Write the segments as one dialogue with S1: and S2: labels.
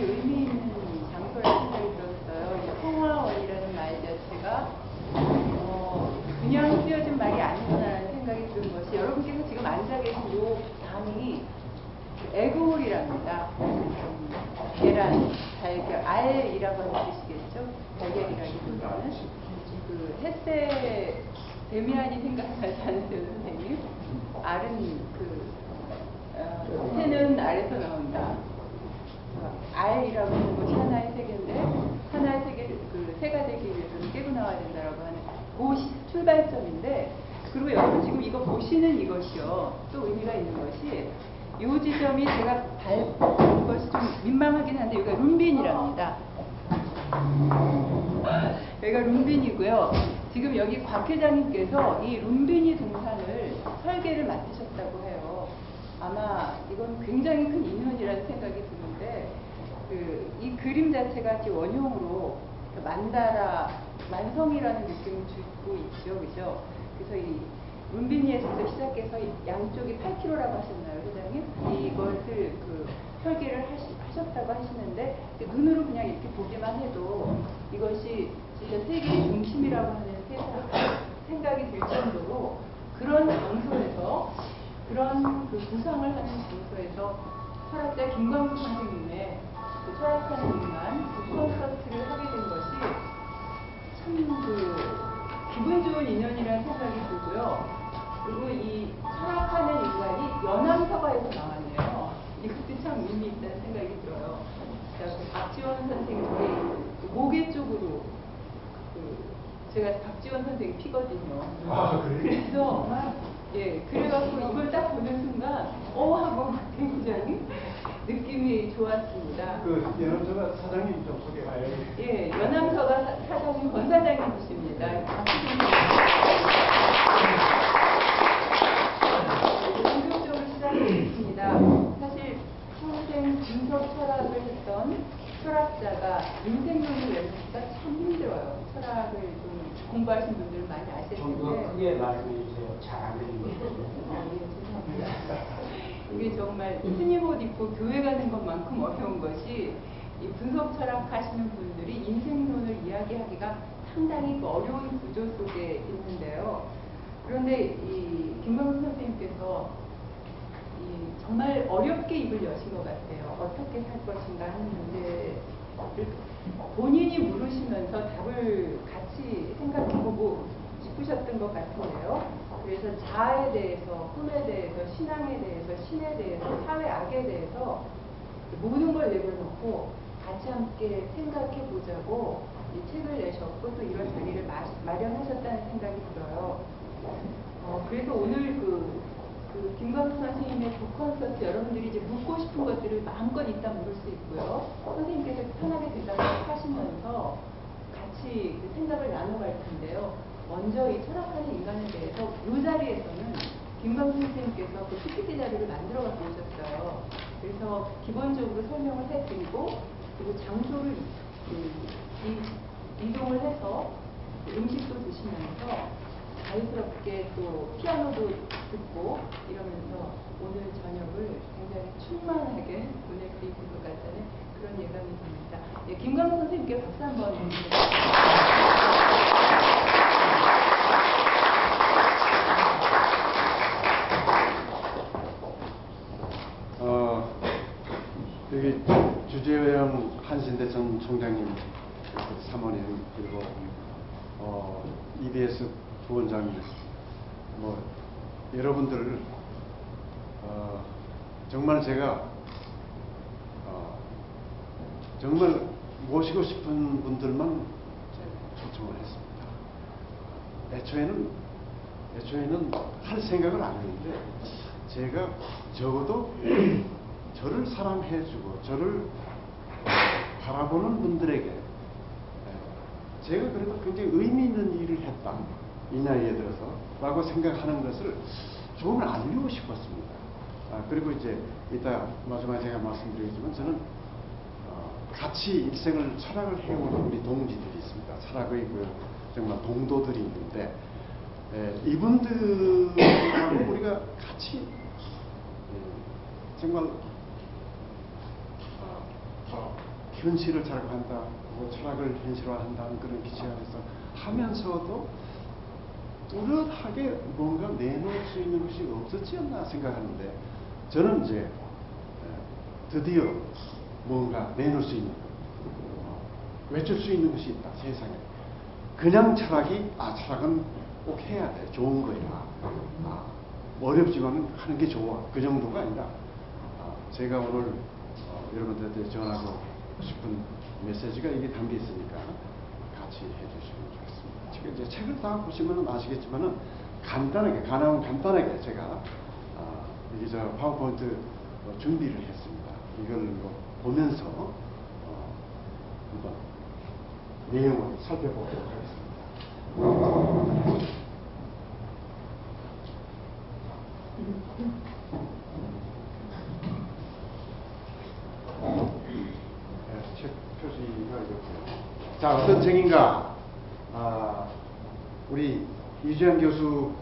S1: 의미 있는 장소라는 생각이 들었어요. 이 성화원이라는 말 자체가 그냥 쓰여진 말이 아니구나라는 생각이 드는 것이, 여러분께서 지금 앉아 계신 이 방이 에그홀이랍니다. 계란, 달걀, 알이라고 하는 뜻이겠죠? 달걀이라기보다는 그 햇새 데미안이 생각나지 않으세요, 선생님? 알은 새는 알에서 나온다. 알이라고 하는 것이 하나의 세계인데, 하나의 세계를 새가 되기 위해서는 깨고 나와야 된다라고 하는 그 출발점인데, 그리고 여러분 지금 이거 보시는 이것이요, 또 의미가 있는 것이, 이 지점이 제가 밟은 것이 좀 민망하긴 한데, 여기가 룸빈이랍니다. 여기가 룸빈이고요. 지금 여기 곽 회장님께서 이 룸빈이 동산을 설계를 맡으셨다고 해요. 아마 이건 굉장히 큰 인연이라는 생각이 드는데, 이 그림 자체가 원형으로 만다라, 만성이라는 느낌을 주고 있죠, 그죠? 그래서 이 룸비니에서 시작해서 양쪽이 8km라고 하셨나요, 회장님? 이것을 설계를 하셨다고 하시는데, 눈으로 그냥 이렇게 보기만 해도 이것이 진짜 세계의 중심이라고 하는 생각이 들 정도로, 그런 장소에서, 그런 구상을 하는 장소에서 철학자 김광수 선생님의 철학하는 일만 콘서트를 하게 된 것이 참 기분 좋은 인연이라는 생각이 들고요. 그리고 이 철학하는 인간이 연암서가에서 나왔네요. 이것도 참 의미 있다는 생각이 들어요. 박지원 선생님, 저희 모계 쪽으로, 제가 박지원 선생님 피거든요. 그래서 그래갖고 이걸 딱 보는 순간 하고 굉장히 느낌이 좋았습니다.
S2: 연암서가 사장님 좀 소개해요.
S1: 예, 연암서가 사장님 권 사장님이십니다. 본격적으로 시작했습니다. 사실 평생 분석 철학을 했던 철학자가 인생론을 내놓기가 참 힘들어요. 철학을 좀 공부하신 분들은 많이 아실 텐데.
S3: 좀 더 크게 말씀해 주세요. 잘 안 들리는
S1: 예, 죄송합니다. 이게 정말 스님 옷 입고 교회 가는 것만큼 어려운 것이, 이 분석 철학 하시는 분들이 인생론을 이야기하기가 상당히 어려운 구조 속에 있는데요. 그런데 이 김광수 선생님께서 정말 어렵게 입을 여신 것 같아요. 어떻게 살 것인가 하는 문제를 본인이 물으시면서 답을 같이 생각해보고 싶으셨던 것 같은데요. 그래서 자아에 대해서, 꿈에 대해서, 신앙에 대해서, 신에 대해서, 사회 악에 대해서 모든 걸 내려놓고 같이 함께 생각해보자고 이 책을 내셨고, 또 이런 자리를 마련하셨다는 생각이 들어요. 그래서 오늘 김광수 선생님의 콘서트, 여러분들이 이제 묻고 싶은 것들을 마음껏 이따 물을 수 있고요. 선생님께서 편하게 대답을 하시면서 같이 생각을 나눠갈 텐데요. 먼저 이 철학하는 인간에 대해서 이 자리에서는 김광수 선생님께서 PPT 자료를 만들어 갖고 오셨어요. 그래서 기본적으로 설명을 해드리고, 그리고 장소를 이동을 해서 음식도 드시면서 자유스럽게 또 피아노도 듣고 이러면서 오늘 저녁을 굉장히 충만하게 보낼 수 있을 것 같다는 그런 예감이 듭니다. 예, 김광수 선생님께 박수 한번 드리겠습니다.
S2: 여기 주재영 한신대 전 총장님, 사모님, 그리고 EBS 부원장님, 여러분들 정말 제가 정말 모시고 싶은 분들만 초청을 했습니다. 애초에는 할 생각을 안 했는데, 제가 적어도 저를 사랑해주고 저를 바라보는 분들에게 제가 그래도 굉장히 의미 있는 일을 했다, 이 나이에 들어서 라고 생각하는 것을 조금 알리고 싶었습니다. 그리고 이제 이따 마지막에 제가 말씀드리겠지만, 저는 같이 일생을 철학을 해오는 우리 동지들이 있습니다. 철학의 정말 동도들이 있는데, 이분들하고 우리가 같이 정말 현실을 자각한다, 철학을 현실화한다는 그런 기치 안에서 하면서도 뚜렷하게 뭔가 내놓을 수 있는 것이 없었지 않나 생각하는데, 저는 이제 드디어 뭔가 내놓을 수 있는, 외칠 수 있는 것이 있다, 세상에. 그냥 철학이, 철학은 꼭 해야 돼, 좋은 거야. 어렵지만 하는 게 좋아, 그 정도가 아니라, 제가 오늘 여러분들한테 전하고 싶은 메시지가 이게 담겨 있으니까 같이 해주시면 좋겠습니다. 지금 이제 책을 다 보시면 아시겠지만은 간단하게 제가 여기 저 파워포인트 준비를 했습니다. 이걸 보면서 한번 내용을 살펴보도록 하겠습니다. 책 표지가 이렇고요. 자, 어떤 책인가? 우리 이주영 교수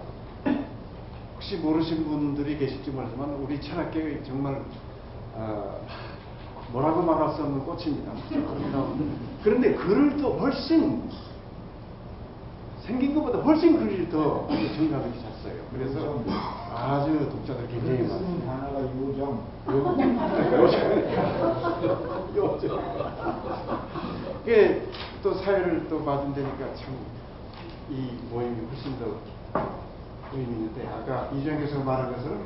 S2: 혹시 모르신 분들이 계실지 모르지만 우리 철학계의 정말 뭐라고 말할 수 없는 꽃입니다. 그런데 글을 또 훨씬 생긴 것보다 훨씬 글을 더 정감 있게 잤어요. 그래서 아주 독자들 굉장히 많습니다.
S4: 단어가 요정.
S2: 요정. 이게 또 사회를 또 받은다니까 참 이 모임이 훨씬 더 의미 있는데, 아까 이주영 교수가 말한 것은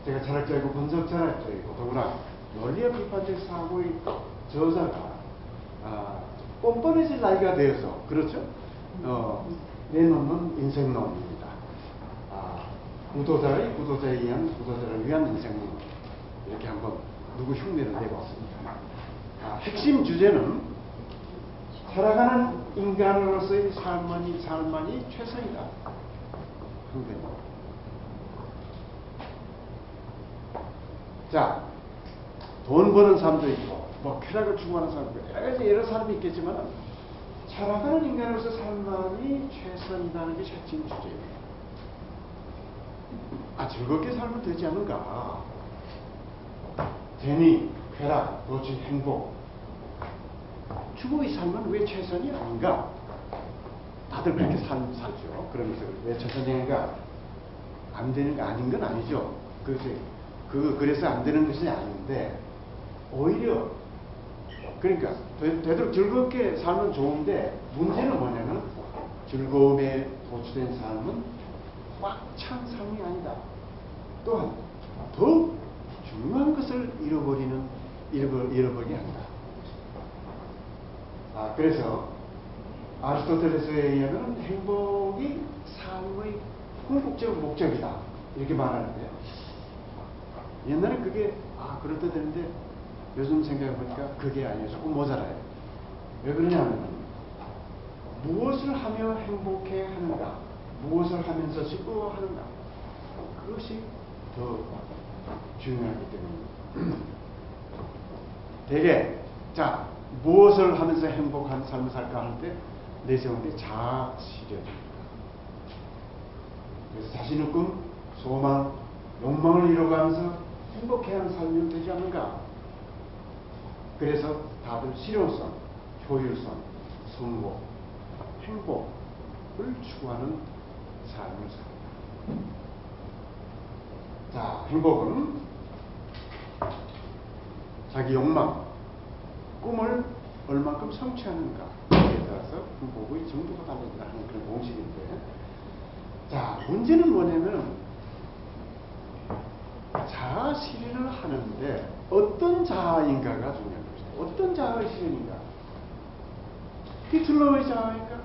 S2: 제가 철학자이고 분석철학자이고 더구나 논리와 비판적 사고의 저자가 뻔뻔해질 나이가 되어서, 그렇죠? 내놓는 인생론입니다. 구도자에 의한 구도자를 위한 인생론, 이렇게 한번 누구 흉내를 내봤습니다. 핵심 주제는 살아가는 인간으로서의 삶만이 최선이다. 자, 돈 버는 사람도 있고, 쾌락을 추구하는 사람도 있고, 여러 사람이 있겠지만, 살아가는 인간으로서 삶만이 최선이라는 게 핵심 주제입니다. 즐겁게 살면 되지 않은가? 재미, 쾌락, 도취, 행복, 추구의 삶은 왜 최선이 아닌가? 다들 그렇게 살죠. 그러면서 왜 최선이 아닌가? 안 되는 거 아닌 건 아니죠. 그래서 안 되는 것이 아닌데, 오히려 그러니까 되도록 즐겁게 살면 좋은데, 문제는 뭐냐면 즐거움에 도취된 삶은 꽉 찬 삶이 아니다. 또한 더 중요한 것을 잃어버리게 한다. 그래서 아리스토텔레스에 의하면 행복이 삶의 궁극적 목적이다, 이렇게 말하는데, 옛날에 그게 그렇다되는데 요즘 생각해보니까 그게 아니에요. 조금 모자라요. 왜 그러냐면 무엇을 하며 행복해 하는가, 무엇을 하면서 즐거워하는가, 그것이 더 중요하기 때문에 되게 무엇을 하면서 행복한 삶을 살까 할 때 내세우는 게 자아 실현입니다. 그래서 자신의 꿈, 소망, 욕망을 이뤄가면서 행복해하는 삶이 되지 않는가. 그래서 다들 실용성, 효율성, 성공, 행복을 추구하는 삶을 삽니다. 행복은 자기 욕망, 꿈을 얼만큼 성취하는가에 따라서 행복의 정도가 달라진다 하는 그런 공식인데, 문제는 뭐냐면 자아 실현을 하는데 어떤 자아인가가 중요한 것이다. 어떤 자아의 실현인가? 히틀러의 자아인가?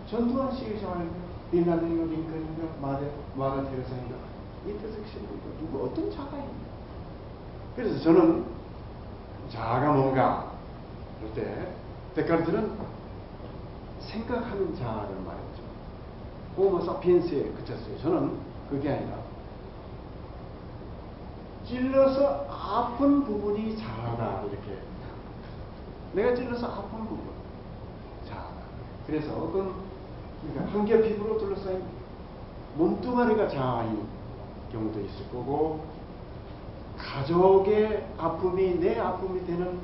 S2: 전두환 씨의 자아인가? 빈라덴인가? 링컨인가? 마더 테레사인가? 인터섹션인가? 누구 어떤 자아인가? 그래서 저는 자아가 뭔가 그럴 때 데카르트는 생각하는 자아를 말했죠. 호모 사피엔스에 그쳤어요. 저는 그게 아니라 찔러서 아픈 부분이 자아다, 이렇게. 내가 찔러서 아픈 부분, 자아. 그래서 그러니까 한겹 피부로 둘러싸인 몸뚱아리가 자아인 경우도 있을 거고, 가족의 아픔이 내 아픔이 되는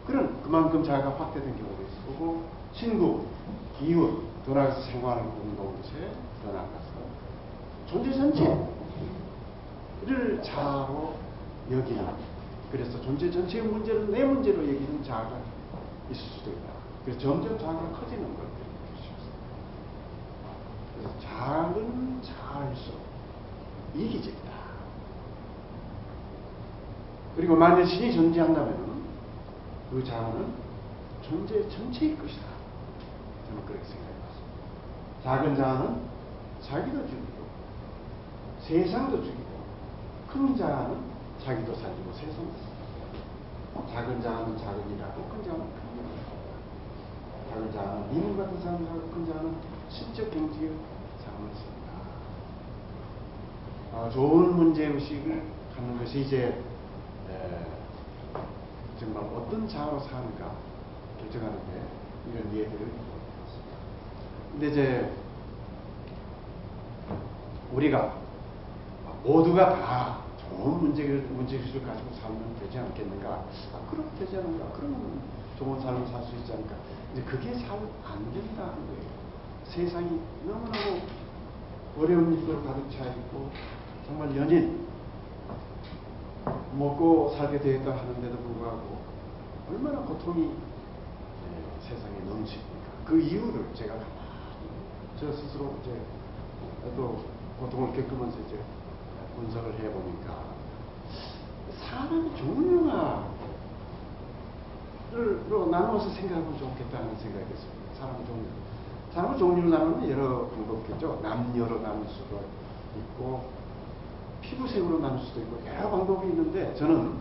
S2: 그만큼 자아가 확대된 경우도 있고, 친구, 이웃, 더 나아가서 생활하는 공동체, 더 나아가서 존재 전체를 자아로 여기는, 그래서 존재 전체의 문제를 내 문제로 여기는 자아가 있을 수도 있다. 그래서 점점 자아가 커지는 걸 볼 수 있습니다. 그래서 작은 자아일수록 이기적이다. 그리고 만일 신이 존재한다면 그 자아는 존재 전체일 것이다. 저는 그렇게 생각해봤습니다. 작은 자아는 자기도 죽이고 세상도 죽이고, 큰 자아는 자기도 살리고 세상도 살리고, 작은 자아는 작은 일하고 큰 자아는 큰 일하고, 작은 자아는 인물 같은 삶을 하고 큰 자아는 신적 경지의 삶을 삽니다. 좋은 문제의식을 갖는 것이 이제 정말 어떤 자아로 사는가 결정하는데 이런 예들을 보았습니다. 근데 이제 우리가 모두가 다 좋은 문제의식을 가지고 살면 되지 않겠는가? 그럼 되지 않은가? 그러면 좋은 삶을 살 수 있지 않을까? 이제 그게 잘 안 된다는 거예요. 세상이 너무너무 어려운 일들로 가득 차 있고, 정말 연인 먹고 살게 되었다 하는데도 불구하고 얼마나 고통이 세상에 넘칩니까? 그 이유를 제가 저 스스로 이제 또 고통을 겪으면서 이제 분석을 해보니까 사람의 종류로 나누어서 생각하면 좋겠다는 생각이 있습니다. 사람의 종류로 나누면 여러 방법이 있겠죠. 남녀로 나눌 수도 있고, 피부색으로 나눌 수도 있고, 여러 방법이 있는데, 저는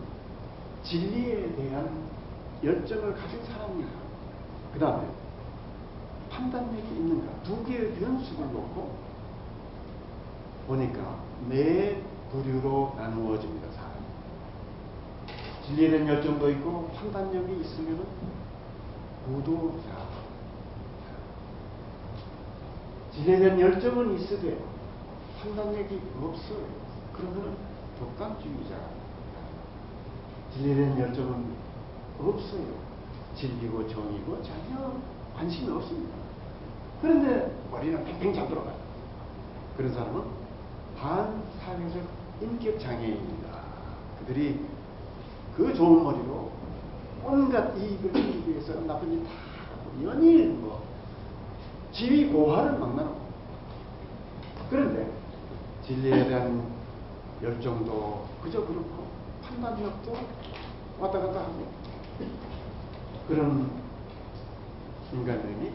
S2: 진리에 대한 열정을 가진 사람인가, 그 다음에 판단력이 있는가, 두 개의 변수를 놓고 보니까 네 부류로 나누어집니다. 사람이 진리에 대한 열정도 있고 판단력이 있으면 무도자, 진리에 대한 열정은 있으되 판단력이 없어요. 그러면 독단주의자. 진리에 대한 열정은 없어요. 진리고 정의고 전혀 관심이 없습니다. 그런데 머리는 팽팽 잡들어가요. 그런 사람은 반사회적 인격 장애인입니다. 그들이 그 좋은 머리로 온갖 이익을 누리기 위해서 나쁜 일 다 하고, 연일 지위 고하를 막 나누고, 그런데 진리에 대한 열정도 그저 그렇고 판단력도 왔다 갔다 하고, 그런 인간들이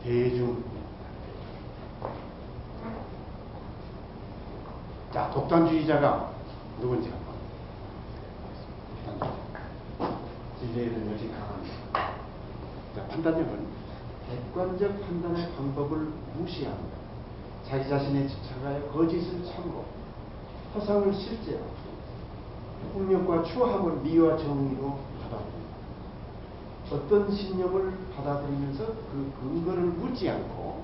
S2: 대중입니다. 자, 독단주의자가 누군지 한번 보겠습니다. 진리에 대한 열정이 강합니다. 자, 판단력은 객관적 판단의 방법을 무시합니다. 자기 자신에 집착하여 거짓을 참고 허상을 실제하고 폭력과 추함을 미와 정의로 받아들입니다. 어떤 신념을 받아들이면서 그 근거를 묻지 않고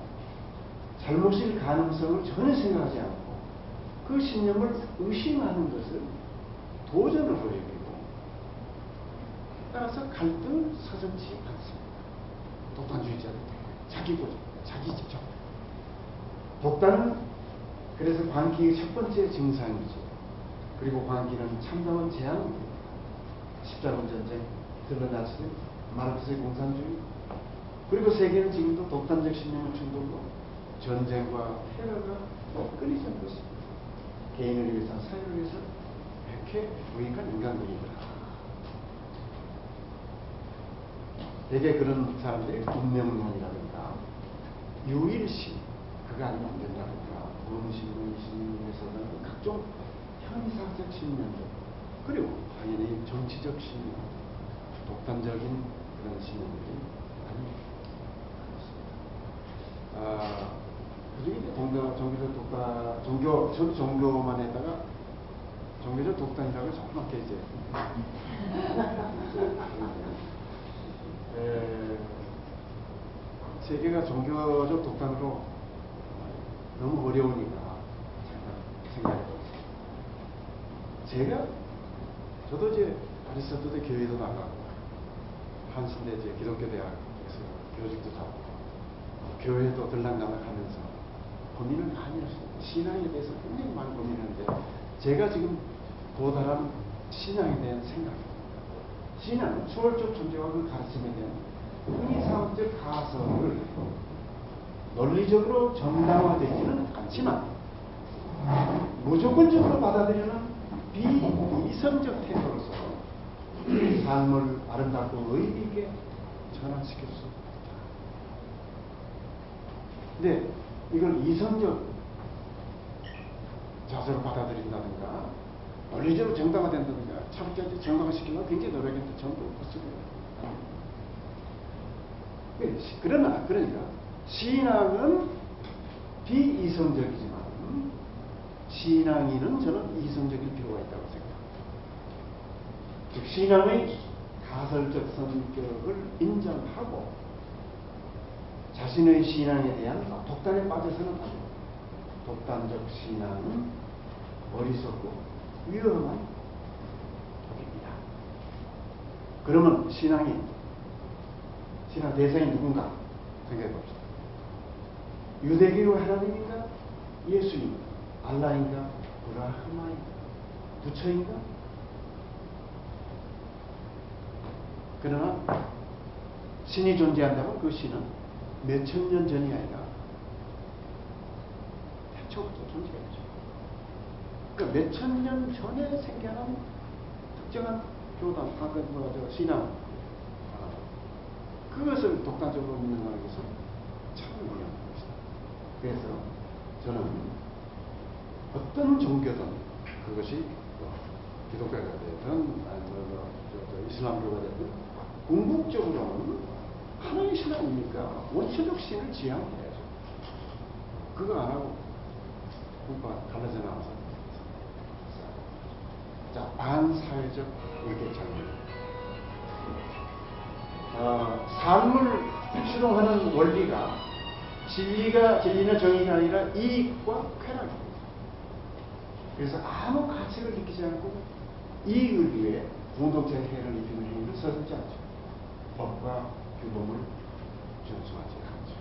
S2: 잘못일 가능성을 전혀 생각하지 않고 그 신념을 의심하는 것을 도전으로 여기고, 따라서 갈등을 서슴지 않습니다. 독단주의자는 자기 고집, 자기 집착. 독단은 그래서 광기의 첫 번째 증상이죠. 그리고 광기는 참다운 재앙입니다. 십자군 전쟁, 들러나치는 마르크스의 공산주의, 그리고 세계는 지금도 독단적 신념의 충돌로 전쟁과 테러가 끊이지 않고 있습니다. 개인을 위해서, 사회를 위해서 이렇게 무익한 인간들이더라. 대개 그런 사람들이 운명론이라든가 유일신, 그가 아니면 안 된다든가 원신론에서는 각종 현상적 신념들, 그리고 당연히 정치적 신념, 독단적인 그런 신념들이 많이 있습니다. 저도 종교만 했다가 종교적 독단이라고 조그맣게 이제 세계가 종교적 독단으로 너무 어려우니까 생각해봤어요. 저도 이제 아리스토텔의 교회도 나가고 한신대제 기독교대학에서 교직도 잡고 교회도 들락날락하면서 고민을 많이 했습니다. 신앙에 대해서 굉장히 많이 고민했는데 제가 지금 도달한 신앙에 대한 생각입니다. 신앙은 수월적 존재와 그 가르침에 대한 의사학적 가설을 논리적으로 정당화되지는 않지만 무조건적으로 받아들이는 비이성적 태도로서 삶을 아름답고 의미 있게 전환시킬 수 있다. 근데 이걸 이성적 자세로 받아들인다든가 논리적으로 정당화된다든가 차별까지 정당화시키려고 굉장히 노력했는데 전부 헛소리예요. 그러니까 신앙은 비이성적이지만 신앙인은 저는 이성적일 필요가 있다고 생각합니다. 즉 신앙의 가설적 성격을 인정하고 자신의 신앙에 대한 독단에 빠져서는 안 됩니다. 독단적 신앙은 어리석고 위험한 독입니다. 그러면 신앙 대상이 누군가 생각해 봅시다. 유대교 하나님인가? 예수님, 알라인가? 브라흐마인가? 부처인가? 그러나 신이 존재한다면 그 신은 몇천 년 전이 아니라 태초부터 존재했죠. 그러니까 몇천 년 전에 생겨난 특정한 교단, 신앙, 그것을 독단적으로 믿는 거는 것은 참 어려운 것이다. 그래서 저는 어떤 종교든 그것이 기독교가 되든 이슬람교가 되든 궁극적으로는 하나의 신 아닙니까? 원초적 신을 지향해야죠. 그거 안 하고 갈라져 나와서 자, 반사회적 의견장애. 삶을 추동하는 원리가 진리나 정의가 아니라 이익과 쾌락입니다. 그래서 아무 가책을 느끼지 않고 이익을 위해 공동체에 해를 입히는 행위를 서슴지 않죠. 법과 규범을 준수하지 않죠.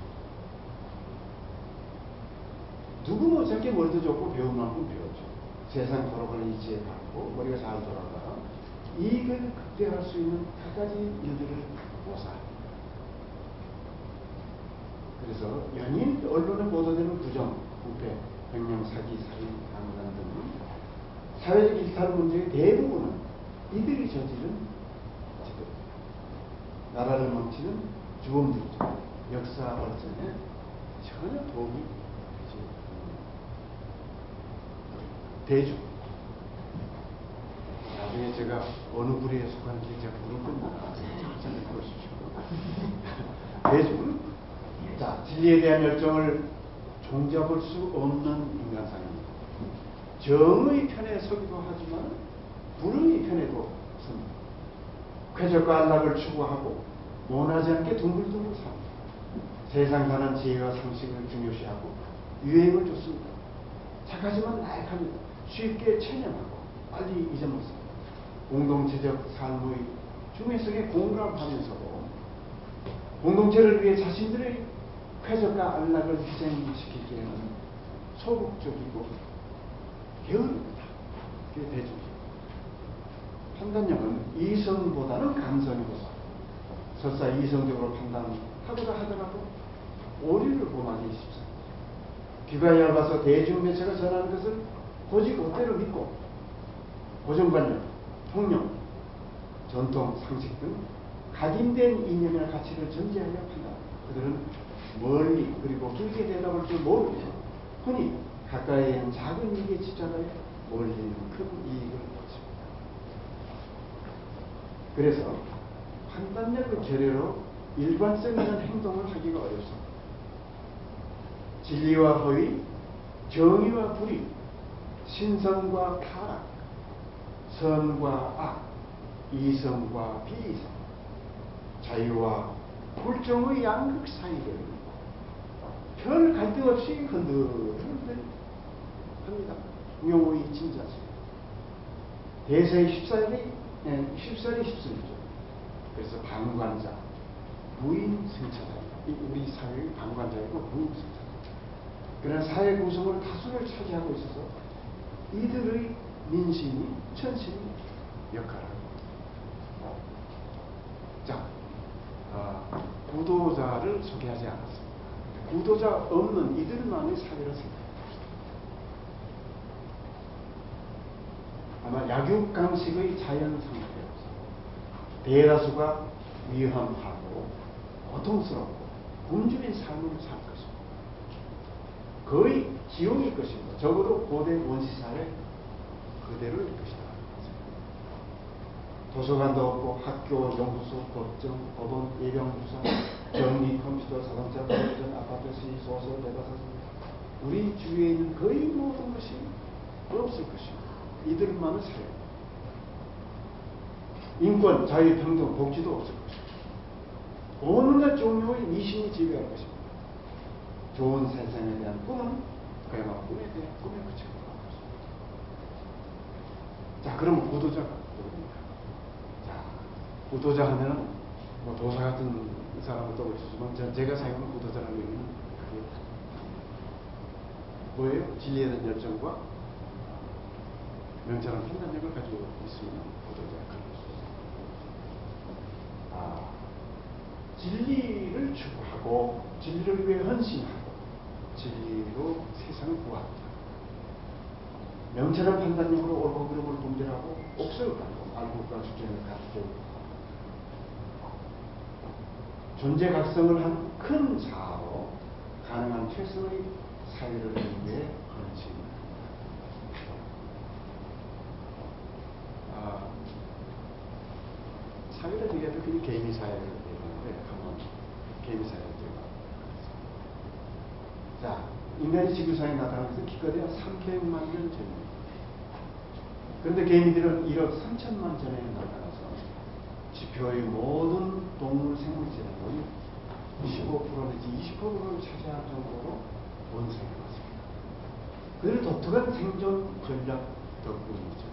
S2: 누구는 어차피 머리도 좋고 배운 만큼 배웠죠. 세상 돌아가는 이치에 받고 머리가 잘 돌아가 이익을 극대화할 수 있는 갖가지 일들을 모사합니다. 그래서 연일 언론에 보도되는 부정, 부패, 횡령, 사기, 살인, 강간 등 사회적 일탈 문제의 대부분은 이들이 저지른 짓들입니다. 나라를 망치는 주범들이죠. 역사 발전에 전혀 도움이 되지 않는 대중. 나중에 제가 어느 부류에 속하는지 제가 부를 겁니다. 잘 보십시오. 대중은 자, 진리에 대한 열정을 종잡을 수 없는 인간상입니다. 정의 편에 서기도 하지만 불의 편에도 섭니다. 쾌적과 안락을 추구하고 원하지 않게 둥글둥글 삽니다. 세상 사는 지혜와 상식을 중요시하고 유행을 줬습니다. 착하지만 나약합니다. 쉽게 체념하고 빨리 잊어먹습니다. 공동체적 삶의 중요성에 공감하면서도 공동체를 위해 자신들의 쾌적과 안락을 희생시키기에는 소극적이고 게으릅니다. 그게 대중입니다. 판단력은 이성보다는 감성이고서 설사 이성적으로 판단하고자 하더라도 오류를 범하기 쉽습니다. 귀가 얇아서 대중매체가 전하는 것을 고지 곧대로 믿고 고정관념, 통념, 전통, 상식 등 각인된 이념이나 가치를 전제하여 판단. 그들은 멀리 그리고 길게 대답할 줄 모르고 흔히 가까이에 있는 작은 이익에 집착하여 멀리 있는 큰 이익을 얻습니다. 그래서 판단력을 결여로 일관성 있는 행동을 하기가 어렵습니다. 진리와 허위, 정의와 불의, 신성과 타락, 선과 악, 이성과 비이성, 자유와 불정의 양극 사이를 별 갈등 없이 흔들흔들 합니다. 묘의 진자세. 대세의 14일이 10살이죠. 그래서 방관자, 무임승차자. 우리 사회의 방관자이고 무임승차자. 그러나 사회 구성을 다수를 차지하고 있어서 이들의 민심이 천심이 역할을 하고. 자, 구도자를 소개하지 않았습니다. 구도자 없는 이들만의 사회를 생각합시다. 아마 약육강식의 자연 상태로서 대다수가 위험하고 고통스럽고 굶주린 삶을 살 것입니다. 거의 지옥일 것입니다. 적어도 고대 원시사회 그대로일 것이다. 도서관도 없고 학교, 연구소, 법정, 법원, 예병주사, 전기, 컴퓨터, 자동차, television, 아파트, 시, 소설, 대가사전 우리 주위에 있는 거의 모든 것이 없을 것입니다. 이들만의 사회. 인권, 자유, 평등, 복지도 없을 것입니다. 온갖 종류의 미신이 지배할 것입니다. 좋은 세상에 대한 꿈은 그야말로 꿈에 대한 꿈에 그치고 말 것입니다. 자, 그럼 구도자가 누굽니까? 자, 구도자 하면은 뭐 도사 같은 사람을 떠올리시지만 제가 사용하는 구도자라는 의미는 그게 뭐예요? 진리에 대한 열정과 명철한 판단력을 가지고 있으면 구도자가 그럴 수 있습니다. 진리를 추구하고 진리를 위해 헌신하고 진리로 세상을 구합니다. 명철한 판단력으로 옳고 그름을 분별하고 옥석을 가고 알곡과 주제를 갖추고 존재각성을 한 큰 자아로 가능한 최선의 사회를 위해 헌신합니다. 사회를 얘기할 때 그냥 개미사회를 얘기하는데 한번 개미사회를 제가 자, 인간이 지구상에 나타난 것은 기껏해야 300만 년 전입니다. 그런데 개미들은 1억 3천만 전에 나타나서 지표의 모든 동물 생물체의 거의 25% 내지 20%를 차지할 정도로 번성해왔습니다. 그들 독특한 생존 전략 덕분이죠.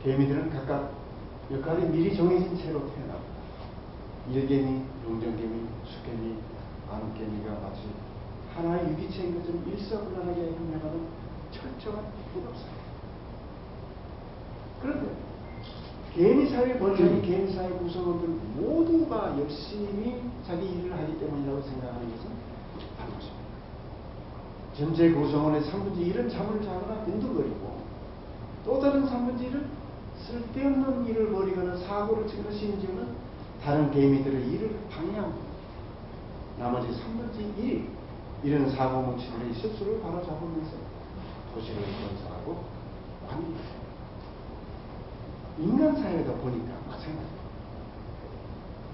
S2: 개미들은 각각 역할이 미리 정해진 채로 태어납니다. 일개미, 용정개미, 수개미, 암개미가 마치 하나의 유기체인 것처럼 일사불란하게 행동하는 철저한 분업사회. 그런데 개미사회 번성이 개미사회 구성원들 모두가 열심히 자기 일을 하기 때문이라고 생각하는 것은 잘못입니다. 전체 구성원의 3분의 1은 잠을 자거나 빈둥거리고 또 다른 3분의 1은 쓸데없는 일을 벌이거나 사고를 치거나 심지어는 다른 개미들의 일을 방해합니다. 나머지 3분의 1이 이런 사고뭉치들의 실수를 바로잡으면서 도시를 건설하고 완성합니다. 인간 사회다 보니까 마찬가지입니다.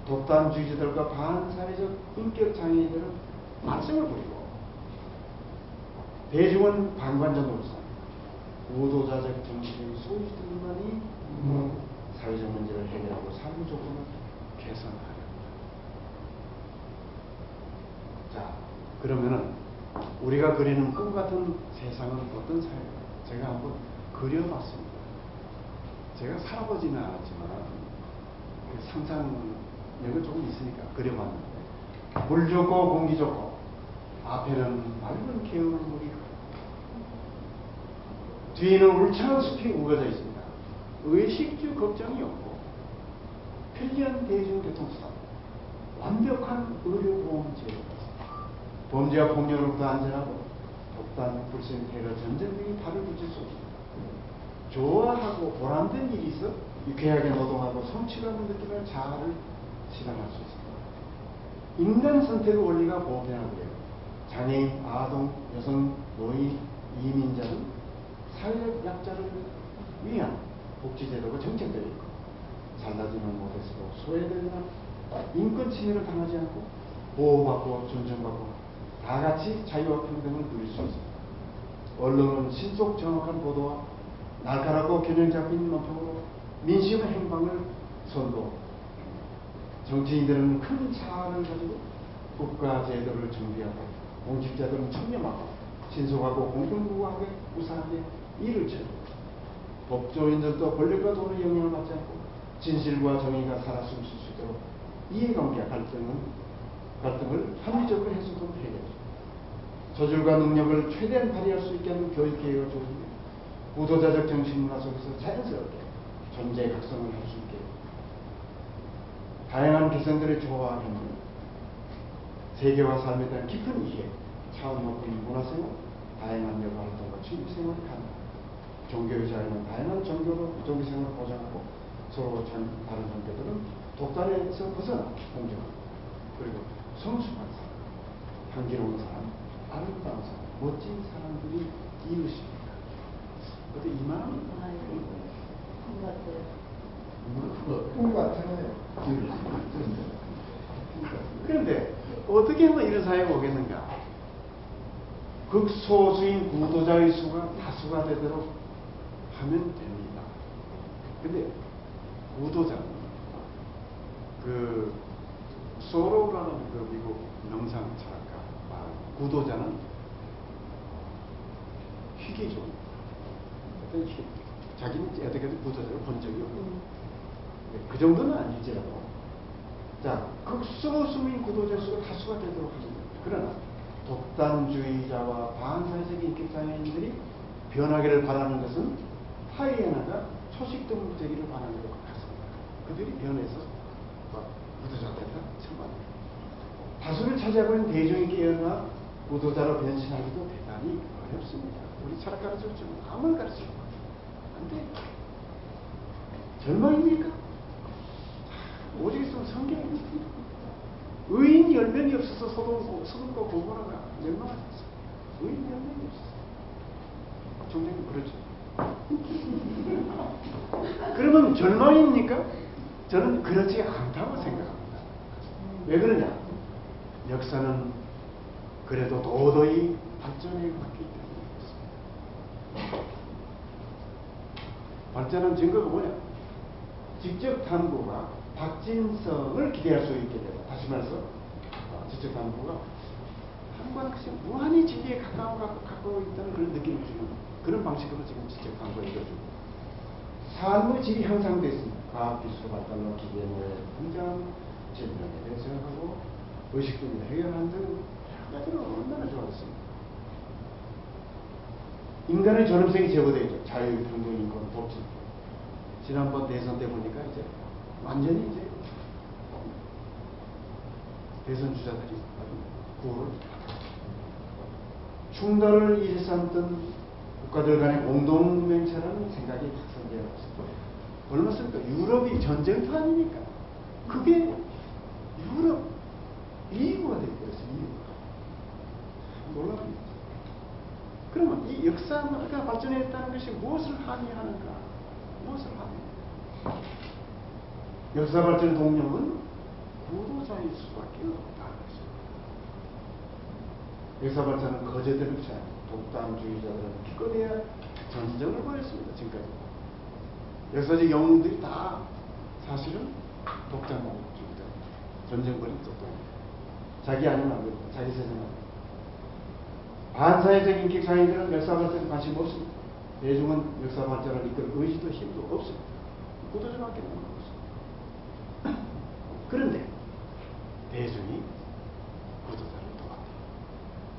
S2: 독단주의자들과 반사회적 인격 장애인들은 말썽을 부리고 대중은 방관자 노릇을 우도자적 정신의 소유주들만이 사회적 문제를 해결하고 삶의 조건을 개선하려 합니다. 자, 그러면은 우리가 그리는 꿈 같은 세상은 어떤 사회인가? 제가 한번 그려봤습니다. 제가 살아보지는 않았지만 상상력은 조금 있으니까 그려봤는데 물 좋고 공기 좋고 앞에는 맑은 개울물이 뒤에는 울창한 숲이 우거져 있습니다. 의식주 걱정이 없고 편리한 대중교통수단, 완벽한 의료보험 제도가 있습니다. 범죄와 폭력으로부터 안전하고 독단, 불신, 테러, 전쟁 등이 발을 붙일 수 없습니다. 좋아하고 보람된 일이 있어 유쾌하게 노동하고 성취감을 느끼는 자아를 실현할 수 있습니다. 인간 선택의 원리가 보편하고요. 장애인, 아동, 여성, 노인, 이민자는 사회적 약자를 위한 복지제도가 정책되어 있고 잘나지는 못해서도 소외되거나 인권 침해를 당하지 않고 보호받고 존중받고 다 같이 자유와 평등을 누릴 수 있습니다. 언론은 신속 정확한 보도와 날카롭고 균형 잡힌 논평으로 민심의 행방을 선도, 정치인들은 큰 자아를 가지고 국가 제도를 준비하고 공직자들은 청렴하고 신속하고 공평무하게 우사하게 일을 채우고 법조인들도 권력과 돈의 영향을 받지 않고 진실과 정의가 살아 숨쉴 수 있도록 이해관계와 갈등을 합리적으로 해소하도록 해야죠. 저질과 능력을 최대한 발휘할 수 있게 하는 교육 기회가 주어집니다. 우도자적 정신문화 속에서 자연스럽게 존재 각성을 할 수 있게 다양한 개성들을 조화하는 세계와 삶에 대한 깊은 이해, 차원 높은 문화생활, 다양한 여가활동과 취미생활이 가능합니다. 종교의 자유는 다양한 종교생활을 보장하고 서로 다른 종교들은 독단에서 벗어나 공정하고 그리고 성숙한 사람, 향기로운 사람, 아름다운 사람, 멋진 사람들이 이웃입니다. 어때 이 마음?
S4: 품 같아요.
S2: 그런데 어떻게 하면 이런 사회가 오겠는가? 극소수인 구도자의 수가 다수가 되도록 하면 됩니다. 근데 구도자는 그 소로라는 그 미국 명상 철학가 말 구도자는 희귀종. 어떤 희귀? 자기는 어떻게든 구도자를 본 적이 없고 그 정도는 아닐지라도 자 극소수인 구도자 수가 다수가 되도록 합니다. 그러나 독단주의자와 반사회적 인격장애인들이 변하기를 바라는 것은 하이에나가 초식동물 되기를 바라는 것 같습니다. 그들이 변해서 구도자가 된다? 정말 다수를 차지하고 있는 대중이 깨어나 구도자로 변신하기도 대단히 어렵습니다. 우리 철학 가르쳐주면 아무리 가르쳐도 안 돼. 절망입니까? 오직 있으면 성경입니다. 의인 10명이 없어서 소돔과 고모라가 멸망하셨어요. 의인 10명이 없었어요. 종장님 그렇죠. 그러면 절망입니까? 저는 그렇지 않다고 생각합니다. 왜 그러냐? 역사는 그래도 도저히 발전해 왔기 때문입니다. 발전한 증거가 뭐냐? 직접 탐구가 박진성을 기대할 수 있게 되다. 다시 말해서 직접 탐구가 한 관학씩 무한히 진리에 가까워 있다는 그런 느낌을 주는 그런 방식으로 지금 직접 탐구가 이루어집니다. 삶의 질이 향상되어 있습니다. 과학 기술 발달로 기계 노예 등장, 질병에 대해 생각하고 의식주의를 해결하는 등 여러 가지로 얼마나 좋아졌습니다. 인간의 존엄성이 제고되어 있죠. 자유, 평등, 인권, 법治. 지난번 대선 때 보니까 이제 완전히 이제 대선 주자들이 구호를 충돌을 일삼던 국가들 간의 공동맹체라는 생각이 확산되어 있습니다. 얼마 씁니까? 유럽이 전쟁터 아닙니까? 그게 유럽 이유가 되어버렸어요. 이유가. 놀랍니다. 그러면 이 역사가 발전했다는 것이 무엇을 함의하는가? 무엇을 함의합니까? 역사 발전의 동력은 구도자일 수밖에 없다는 것입니다. 역사 발전은 거제되는 것이 아니고 독단주의자들은 기껏해야 전쟁을 벌였습니다. 지금까지. 역사적 영웅들이 다 사실은 독단주의자, 전쟁 벌인 독단주의자. 자기 아니면 안 됩니다. 자기 세상 안 됩니다. 반사회적 인격 장애인들은 역사 발전에 관심 없습니다. 대중은 역사 발전을 이끌 의지도 힘도 없습니다. 구도자밖에 없습니다. 그런데 대중이 구도자를 도왔다.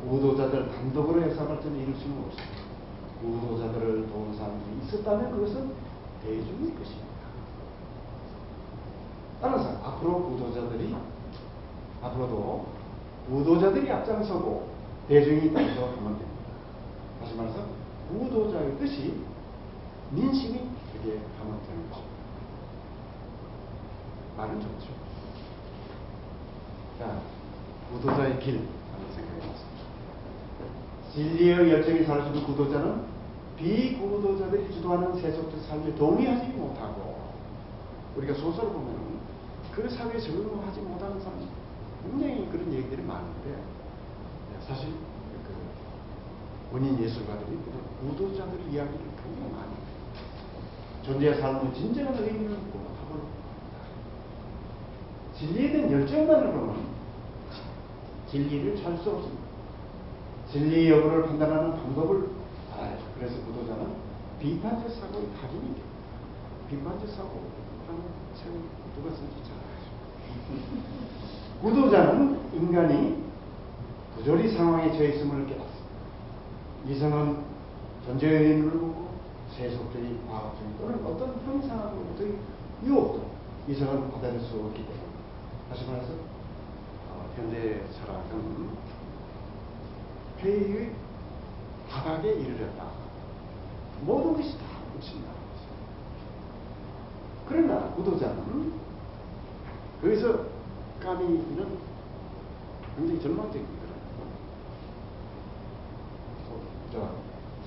S2: 구도자들 단독으로 역사 발전을 이룰 수는 없습니다. 구도자들을 도운 사람들이 있었다면 그것은 대중의 것입니다. 따라서 앞으로도 구도자들이 앞장서고 대중이 단속하면 됩니다. 다시 말해서 구도자의 뜻이 민심이 그게 하면 되는 것입니다. 말은 좋죠. 자, 구도자의 길 하는 생각이 났습니다. 진리의 열정이 사라지는 구도자는 비구도자들이 주도하는 세속적 삶에 동의하지 못하고 우리가 소설을 보면 그 사회에 적응하지 못하는 사람이 굉장히 그런 얘기들이 많은데 사실 그 원인 예술가들이 구도자들의 이야기를 굉장히 많이 해요. 존재의 삶의 진정한 의미를 하고 진리에 대한 열정만으로는 진리를 찾을 수 없습니다. 진리 여부를 판단하는 방법을 알아야죠. 그래서 구도자는 비판적 사고의 각인이 됩니다. 빈반지 사고 하는 책 누가 쓴지 잘 알죠. 구도자는 인간이 부조리 상황에 처했음을 깨닫습니다. 이성은 존재의 의미를 보고 세속적인 과학적인 또는 어떤 형상으로부터의 유혹도 이성은 받아낼 수 없기 때문에 다시 말해서 현대 철학은 폐의 바닥에 이르렀다. 모든 것이 다 묻힌다. 그러나 구도자는 거기서 까미는 굉장히 절망적인 그런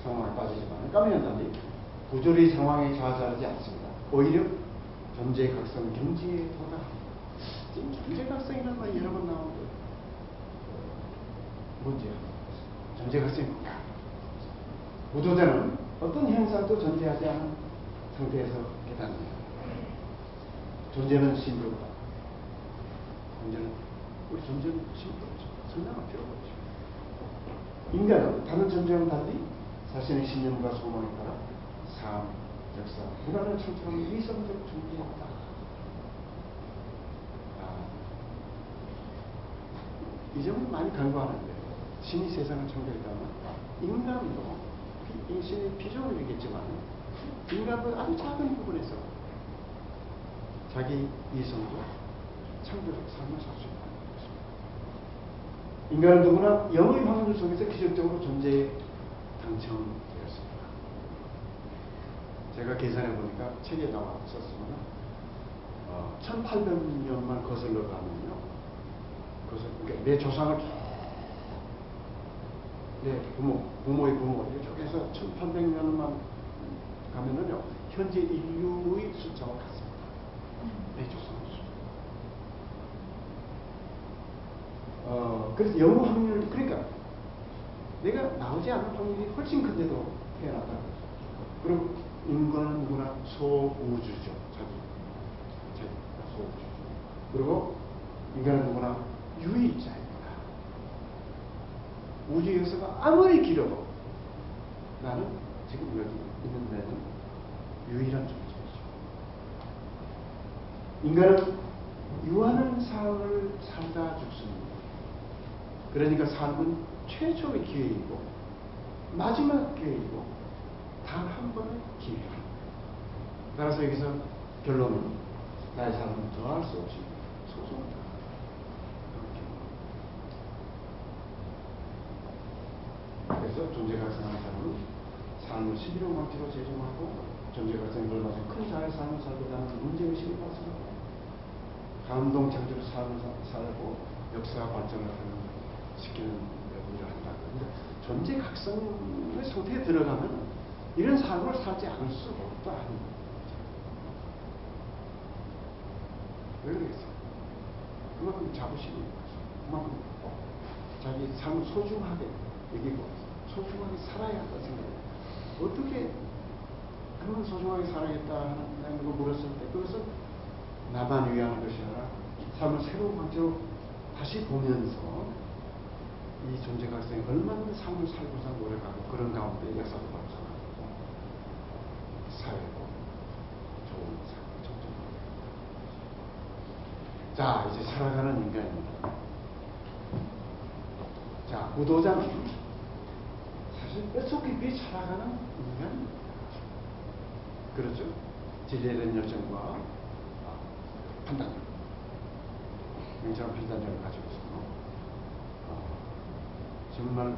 S2: 상황에 빠지지만 까미는 달리 부조리 상황에 좌절하지 않습니다. 오히려 존재 각성 경지에 도달합니다. 지금 존재 각성이라는 말이 여러 번 나오는데 문제야. 존재 각성이 뭔가? 구도자는 어떤 현상도 존재하지 않은 상태에서 깨닫습니다. 존재는 신비하다. 우리 존재는 신비하죠. 설명할 필요가 없죠. 인간은 다른 존재와는 달리 자신의 신념과 소망에 따라 삶, 역사, 문화를 창출하는 이성적 존재였다. 이 점은 많이 간과하는데 신이 세상을 창조했다면 인간도 신의 피조물이겠지만 인간도 아주 작은 부분에서 자기 이성으로 창조적 삶을 살 수 있다는 것입니다. 인간은 누구나 영의 확률 속에서 기적적으로 존재에 당첨되었습니다. 제가 계산해 보니까 책에 나왔었으면 1800년만 거슬러 가면요. 그러니까 내 조상을 내 부모의 부모 이쪽에서 1800년만 가면은요. 현재 인류의 숫자와 같습니다. 내 조상의 숫자. 그래서 영어 확률, 그러니까 내가 나오지 않을 확률이 훨씬 큰데도 태어났다는 거죠. 그리고 인간은 누구나 소우주죠. 자기가 소우주죠. 그리고 인간은 누구나 유일자입니다. 우주 역사가 아무리 길어도 나는 지금 여기 있는 데는 유일한 존재이죠. 인간은 유한한 삶을 살다 죽습니다. 그러니까 삶은 최초의 기회이고 마지막 기회이고 단 한 번의 기회입니다. 따라서 여기서 결론은 나의 삶은 더할 수 없이 소중하다. 그래서 존재각성하는 사람은 삶을 11호 망치로 제정하고 존재각성에 걸맞은 큰 자의 삶을 살고자 하는 문제의식을 발생하고 감동 창조로 삶을 살고 역사 발전을 시키는 일을 한다. 그러니까 존재각성의 상태에 들어가면 이런 삶을 살지 않을 수 없다. 왜 그러겠어요? 그만큼 자부심이 있는 거죠. 그만큼 자기 삶을 소중하게 여기고 소중하게 살아야 한다 생각해요. 어떻게 그런 소중하게 살아야겠다는 걸 물었을 때 그것은 나만 위하는 것이 아니라 삶을 새로운 관점으로 다시 보면서 이 존재각성이 얼마나 삶을 살고자 노력하고 그런 가운데 역사도 발전하고 사회도 좋은 삶을 정정하고 자 이제 살아가는 인간입니다. 자 구도자는 사실 뼛속 깊이 살아가는 인간입니다. 그렇죠? 진리에 대한 열정과 판단력, 굉장한 판단력을 가지고 있어서 정말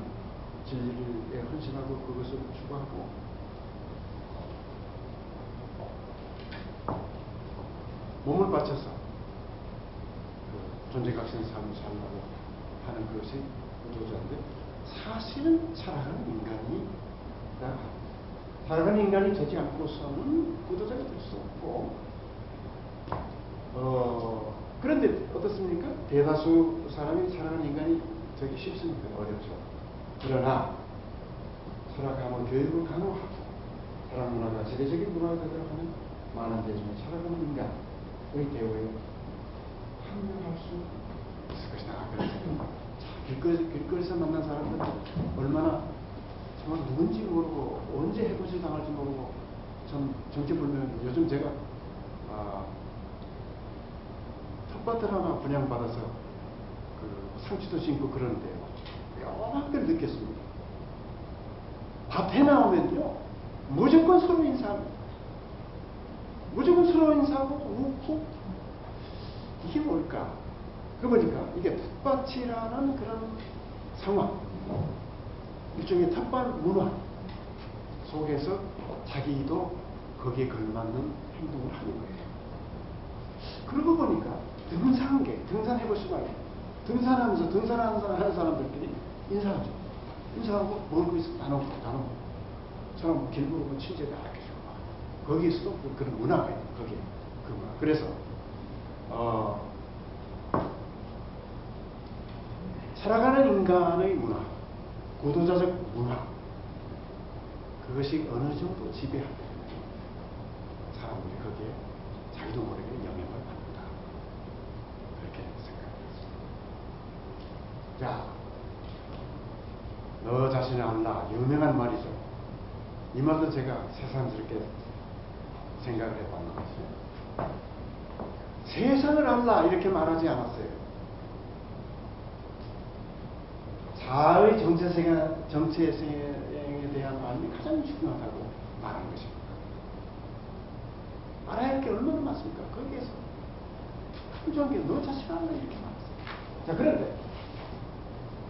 S2: 진리에 헌신하고 그것을 추구하고 몸을 바쳐서 그 존재각성의 삶을 살려고 하는 것이 구도자인데 사실은 살아가는 인간이 살아가는 인간이 되지 않고서는 구도자가 될 수 없고 그런데 어떻습니까? 대다수 사람이 살아가는 인간이 되기 쉽습니까? 어렵죠. 그러나 철학하면 교육을 강화하고 사람 문화가 세계적인 문화가 되도록 하는 많은 대중이 살아가는 인간의 대우에 합류할 수 있을 것이다. 그래서 길거리에서 만난 사람들 얼마나 정말 누군지 모르고 언제 해코지 당할지 모르고 전 정치불명 요즘 제가 텃밭을 하나 분양받아서 그 상추도 심고 그러는데요. 여러 걸 느꼈습니다. 밭에 나오면요 무조건 서로 인사하고 무조건 서로 인사하고 웃고 이게 뭘까? 그 보니까 이게 텃밭이라는 그런 상황, 일종의 텃밭 문화 속에서 자기도 거기에 걸맞는 행동을 하는 거예요. 그러고 보니까 등산해보시면 등산하면서 등산하는 사람들끼리 인사하죠. 인사하고 먹을 거 있으면 나누고 사람 길 물어보면 친절히 알려주고 거기에서도 그런 문화가 있어요. 거기에 그 문화. 그래서 살아가는 인간의 문화, 구도자적 문화, 그것이 어느 정도 지배하면 사람들이 거기에 자기도 모르게 영향을 받는다. 그렇게 생각합니다. 자, 너 자신을 알라. 유명한 말이죠. 이 말도 제가 새삼스럽게 생각을 해봤는 것이에요. 세상을 알라 이렇게 말하지 않았어요. 자의 정체성에 대한 말이 가장 중요하다고 말하는 것입니다. 알아야 할 게 얼마나 많습니까? 거기에서 중요한 게 너 자신을 알라 이렇게 말했어요. 자, 그런데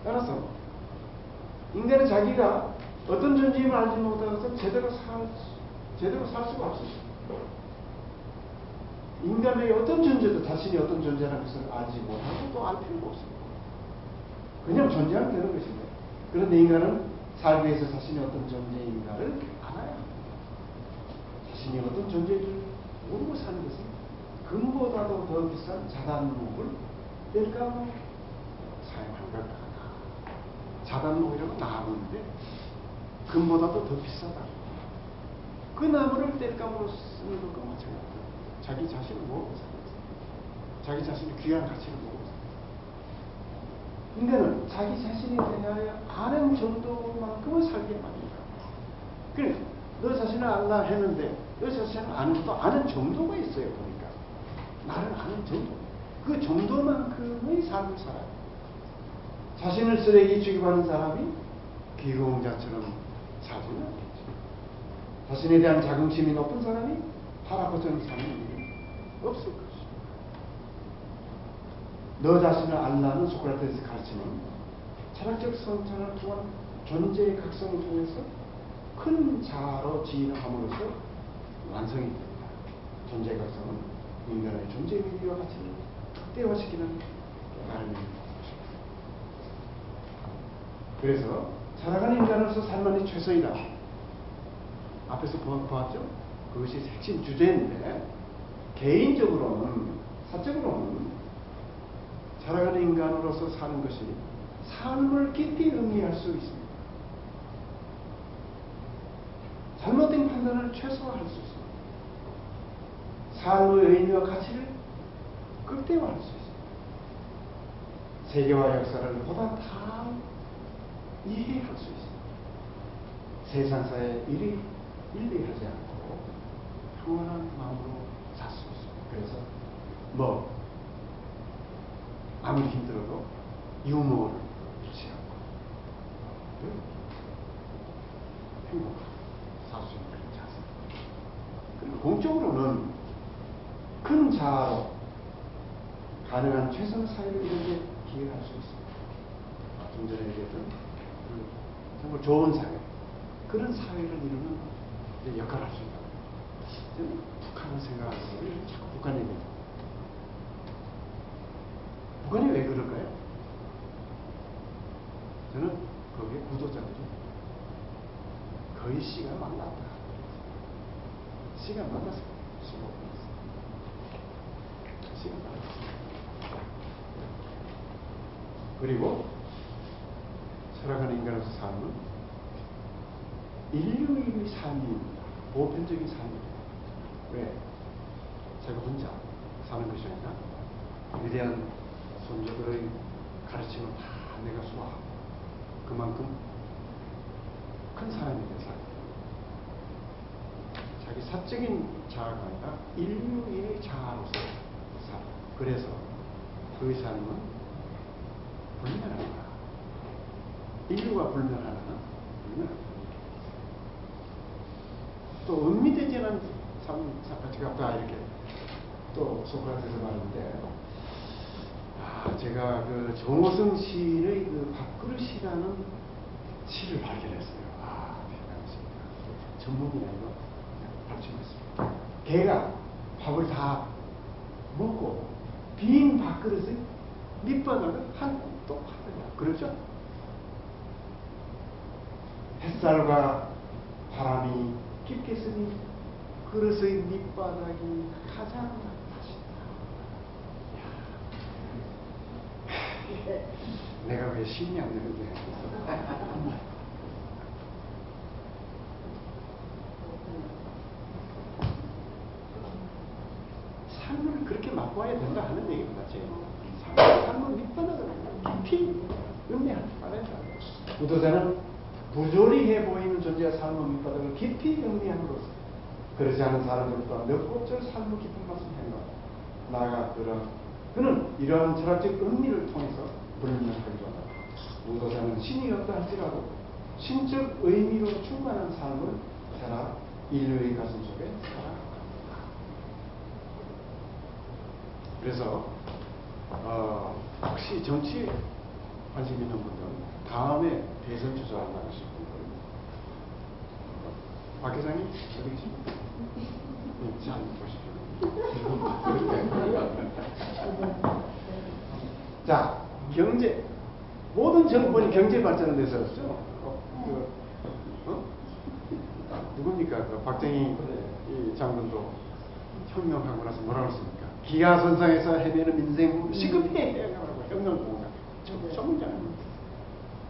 S2: 따라서 인간은 자기가 어떤 존재임을 알지 못해서 제대로 살 수가 없어요. 인간의 어떤 존재도 자신이 어떤 존재라는 것을 알지 못하고 또 알 필요가 없습니다. 그냥 존재하면 되는 것인데, 그런데 인간은 살기 위해서 자신이 어떤 존재인가를 알아야 합니다. 자신이 어떤 존재인지를 모르고 사는 것은 금보다도 더 비싼 자단목을 뗄감으로 사용한 것 같다. 자단목이라고 나무인데 금보다도 더 비싸다. 그 나무를 뗄감으로 쓰는 것과 마찬가지다. 자기 자신을 모르고 사는 것입니다. 자기 자신의 귀한 가치를 모르고 사는 것입니다. 인간은 자기 자신에 대하여 아는 정도만큼은 살게 합니다. 그래서 너 자신을 알라 했는데 너 자신을 아는 것도 아는 정도가 있어요. 보니까 나를 아는 정도, 그 정도만큼의 삶을 살아요. 자신을 쓰레기 취급하는 사람이 기공자처럼 살지는 않겠죠. 자신에 대한 자긍심이 높은 사람이 타락처럼 사는 일이 없을 것이죠. 너 자신을 알라는 소크라테스 가르치는 철학적 성찰을 통한 존재의 각성을 통해서 큰 자아로 지인함으로써 완성이 됩니다. 존재 각성은 인간의 존재 의미와 가치를 극대화시키는 깨달음이 것입니다. 그래서 살아가는 인간으로서 삶만이 최선이다. 앞에서 보았죠? 그것이 핵심 주제인데, 개인적으로는, 사적으로는 살아가는 인간으로서 사는 것이 삶을 깊이 의미할 수 있습니다. 잘못된 판단을 최소화할 수 있습니다. 삶의 의미와 가치를 극대화할 수 있습니다. 세계와 역사를 보다 다 이해할 수 있습니다. 세상사의 일이 일비하지 않고 평온한 마음으로 살 수 있습니다. 그래서 아무리 힘들어도 유머를 잃지 않고 행복하게 살 수 있는 그런 자세. 그리고 공적으로는 큰 자아로 가능한 최선의 사회를 이루게 기회를 할 수 있습니다. 좀 전에 얘기했던 정말 좋은 사회, 그런 사회를 이루는 역할을 할 수 있다. 저는 북한을 생각하는 거예요. 자꾸 북한 얘기합니다. 북한이 왜 그럴까요? 저는 거기에 구도자들이 거의 씨가 막 났다. 씨가 많았어요. 씨가 많았어요. 씨가 많았어요. 그리고 살아가는 인간으로서 삶은 인류의 삶입니다. 보편적인 삶입니다. 왜? 제가 혼자 사는 것이 아니라 위대한 선조들의 가르침을 다 내가 수화하고 그만큼 큰 사람이 된 사람. 자기 사적인 자아가 아니라 인류의 자아로서 살아. 그래서 그의 삶은 불멸하다. 인류가 불멸하는 불멸하다. 또 은미되지 않은 삶, 제가 아까 이렇게 또 소크라테스 말인데, 제가 그 정호성 시인의 그 밥그릇이라는 시를 발견했어요. 대단하십니다. 전문이나 이거 발견했습니다. 걔가 밥을 다 먹고 빈 밥그릇에 밑바닥을 한 뚝 하더냐. 그러죠? 햇살과 바람이 깊게 쓰니 그릇의 밑바닥이 가장 맛있다. 내가 왜 신이 안 되는데. 삶을 그렇게 맛봐야 된다 하는 얘기입니다. 제 삶을 밑바닥을 깊이 음미하지 말아야 된다. 구도자는 부조리해 보이는 존재의 삶의 밑바닥을 깊이 음미함으로써 그러지 않은 사람들보다 몇 곳절 삶의 깊은 것을 행하 나아가 그는 이러한 철학적 의미를 통해서 불명하기도 하다. 구도자는 신이었다 할지라도 신적 의미로 충만한 삶을 살아 인류의 가슴 속에 살아. 그래서 혹시 정치에 관심 있는 분들은 다음에 대선 주저한다고 하실 분들, 박 회장님 어디 계십니까? 네, 잘 보십시오. 자, 경제, 모든 정권이 경제 발전을 위해서였죠. 누굽니까? 그 박정희 이 장군도 혁명하고 나서 뭐라고 했습니까? 기하선상에서 헤매는 민생 시급히 해야하고 혁명공가 전문가입니다.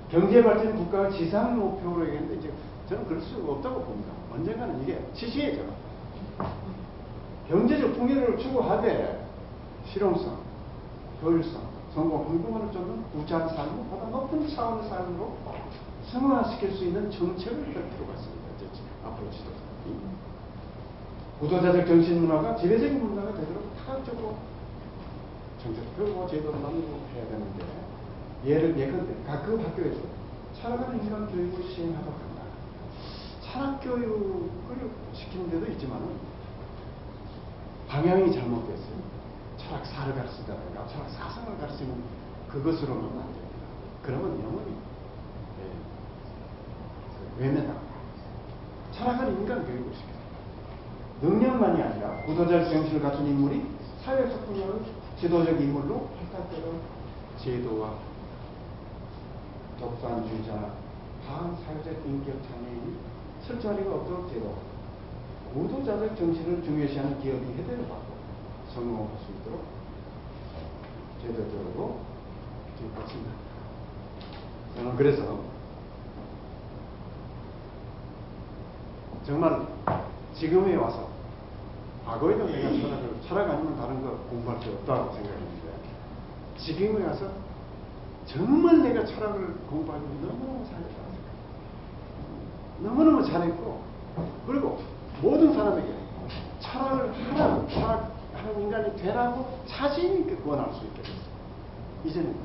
S2: 경제 발전 국가가 지상 목표로 얘기했는데 이제 저는 그럴 수 없다고 봅니다. 언젠가는 이게 시시해져. 경제적 풍요를 추구하되 실용성, 효율성, 성공, 흥분을 쫓는 부자 삶을 보다 높은 차원의 삶으로 승화시킬 수 있는 정책을 할 필요가 있습니다. 앞으로 지도자들이. 구도자적 정신문화가 지배적인 문화가 되도록 타각적으로 정책을 펴고 제도를 만들고 해야 되는데, 예컨대 각 학교에서 철학하는 인간 교육을 시행하도록 한다. 철학 교육을 시키는 데도 있지만 방향이 잘못됐어요. 철학사를 가르친다든가 철학 사상을 가르치는 그것으로는 안 됩니다. 그러면 영원히 외면당합니다. 철학은 인간 교육을 시켜요. 능력만이 아니라 구도자적 정신을 갖춘 인물이 사회적 분야의 지도적 인물로 발달되는 제도와 독단주의자, 반사회적 인격 장애인이 설자리가 없도록 제도, 구도자적 정신을 중요시하는 기업이 해대를 받고 성공할 수 있도록 제도적으로 되어왔습니다. 저는 그래서 정말 지금에 와서 과거에도 내가 철학 아니면 다른 거 공부할 수 없다고 생각했는데, 지금에 와서 정말 내가 철학을 공부하기 너무너무 잘했다고 생각합니다. 너무너무 잘했고, 그리고 모든 사람에게 철학을 하라고, 철학하는 인간이 되라고 자신 있게 권할 수 있게 됐어요. 이제는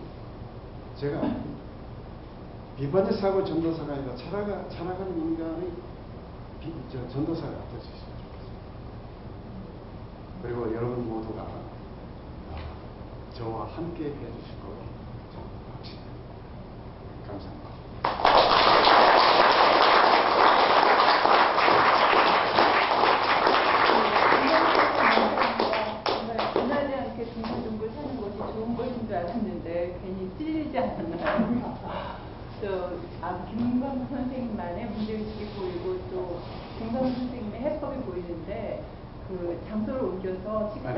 S2: 제가 비판적 사고 전도사가 아니라 철학하는 인간의 전도사가 될 수 있으면 좋겠습니다. 그리고 여러분 모두가 저와 함께 해주실 거로 저는 확신합니다. 감사합니다.
S1: 정말 변하지 않게 둥글둥글 사는 것이 좋은 것인 줄 알았는데 괜히 찔리지 않았나요? 김광 선생님만의 문제의식이 보이고 또 김광 선생님의 해법이 보이는데, 그 장소를 옮겨서 식사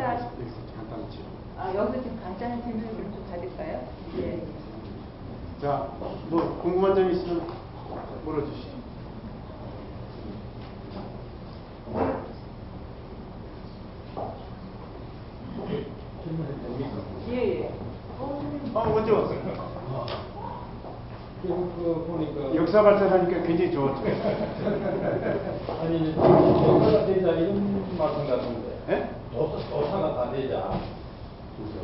S1: 여기서 지금 간단한 질문을 좀 받을까요? 예.
S2: 자, 뭐 궁금한 점 있으면 물어주시죠.
S1: 예.
S2: 먼저 왔어요.
S5: 그 보니까
S2: 역사 발전하니까 굉장히 좋았죠.
S5: 아니 도사가 되자 이런 말씀 같은데.
S2: 예?
S5: 도사가 다 되자.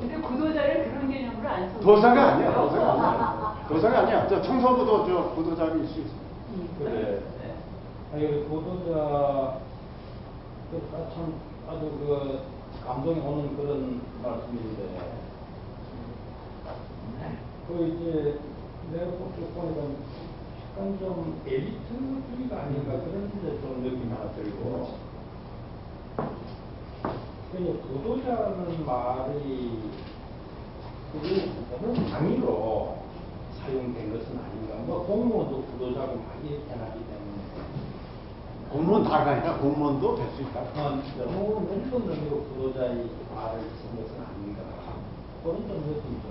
S1: 근데 구도자를 그런 개념으로 안 써.
S2: 도사가 아니야. 도사가 아니야. 저 청소부도 저 구도자일 수 있어.
S5: 그래. 아니 우리 고도자 참 아주 그 감동이 오는 그런 말씀인데 그 이제 내가 쭉 보니까 약간 좀 엘리트주의가 아닌가 그런 이제 좀 느낌이 하나 들고 그냥 구도자라는 말이 그게 너무 당위로 사용된 것은 아닌가. 뭐 공무원도 구도자고 많이 태어나기 때문에
S2: 공무원 다가 아니라 공무원도 될 수 있다.
S5: 너무 넓은 의미로 구도자의 말을 쓴 것은 아닌가. 그런 좀 느낌이죠.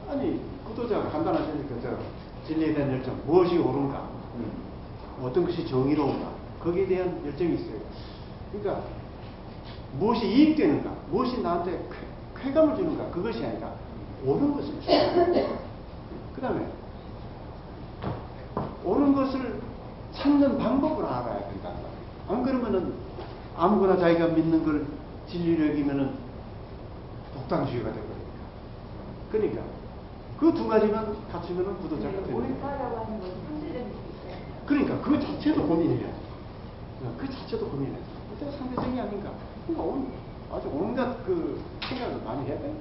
S2: 아니 구도자가 간단하시니까 저 진리에 대한 열정 무엇이 옳은가 어떤 것이 정의로운가 거기에 대한 열정이 있어요. 그러니까 무엇이 이익되는가 무엇이 나한테 쾌감을 주는가 그것이 아니라 옳은 것을 그 다음에 옳은 것을 찾는 방법을 알아야 된다는 거예요. 안 그러면은 아무거나 자기가 믿는 걸 진리로 여기면은 독단주의가 되거든요. 그러니까 그 두 가지만 갖추면은 구도자가 됩니다.
S1: 옳다라고 하는 것은 상대적인 게 있어요.
S2: 그러니까 그 자체도 고민해야 돼. 그 자체도 고민해야 돼. 그때 상대적이 아닌가. 그러니까 아주 온갖 그 생각을 많이 해야 돼요.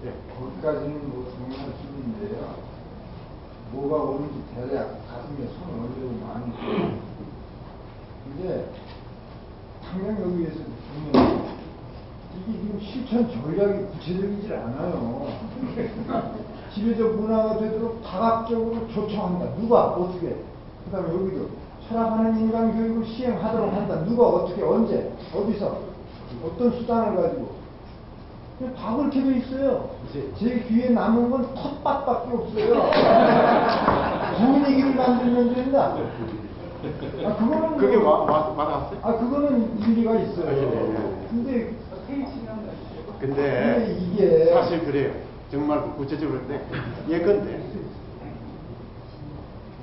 S2: 예.
S4: 거기까지는 뭐 동의할 수 있는데요. 뭐가 옳은지 대략 가슴에 손을 얹고 많이 근데 당장 여기에서 보면 이게 지금 실천 전략이 구체적이질 않아요. 지배적 문화가 되도록 다각적으로 조청한다. 누가 어떻게? 그 다음에 여기도 철학하는 인간 교육을 시행하도록 한다. 누가 어떻게 언제 어디서 어떤 수단을 가지고 그냥 다 그렇게 돼 있어요. 제 귀에 남은 건 텃밭밖에 없어요. 분위기를 만들면 된다. 아, 그거는
S2: 그게 와닿았어요?
S4: 아, 그거는 일리가 있어요. 근데
S1: 되게 중요한 거죠.
S2: 근데
S4: 이게
S2: 사실 그래요. 정말 구체적으로 그런데 예컨대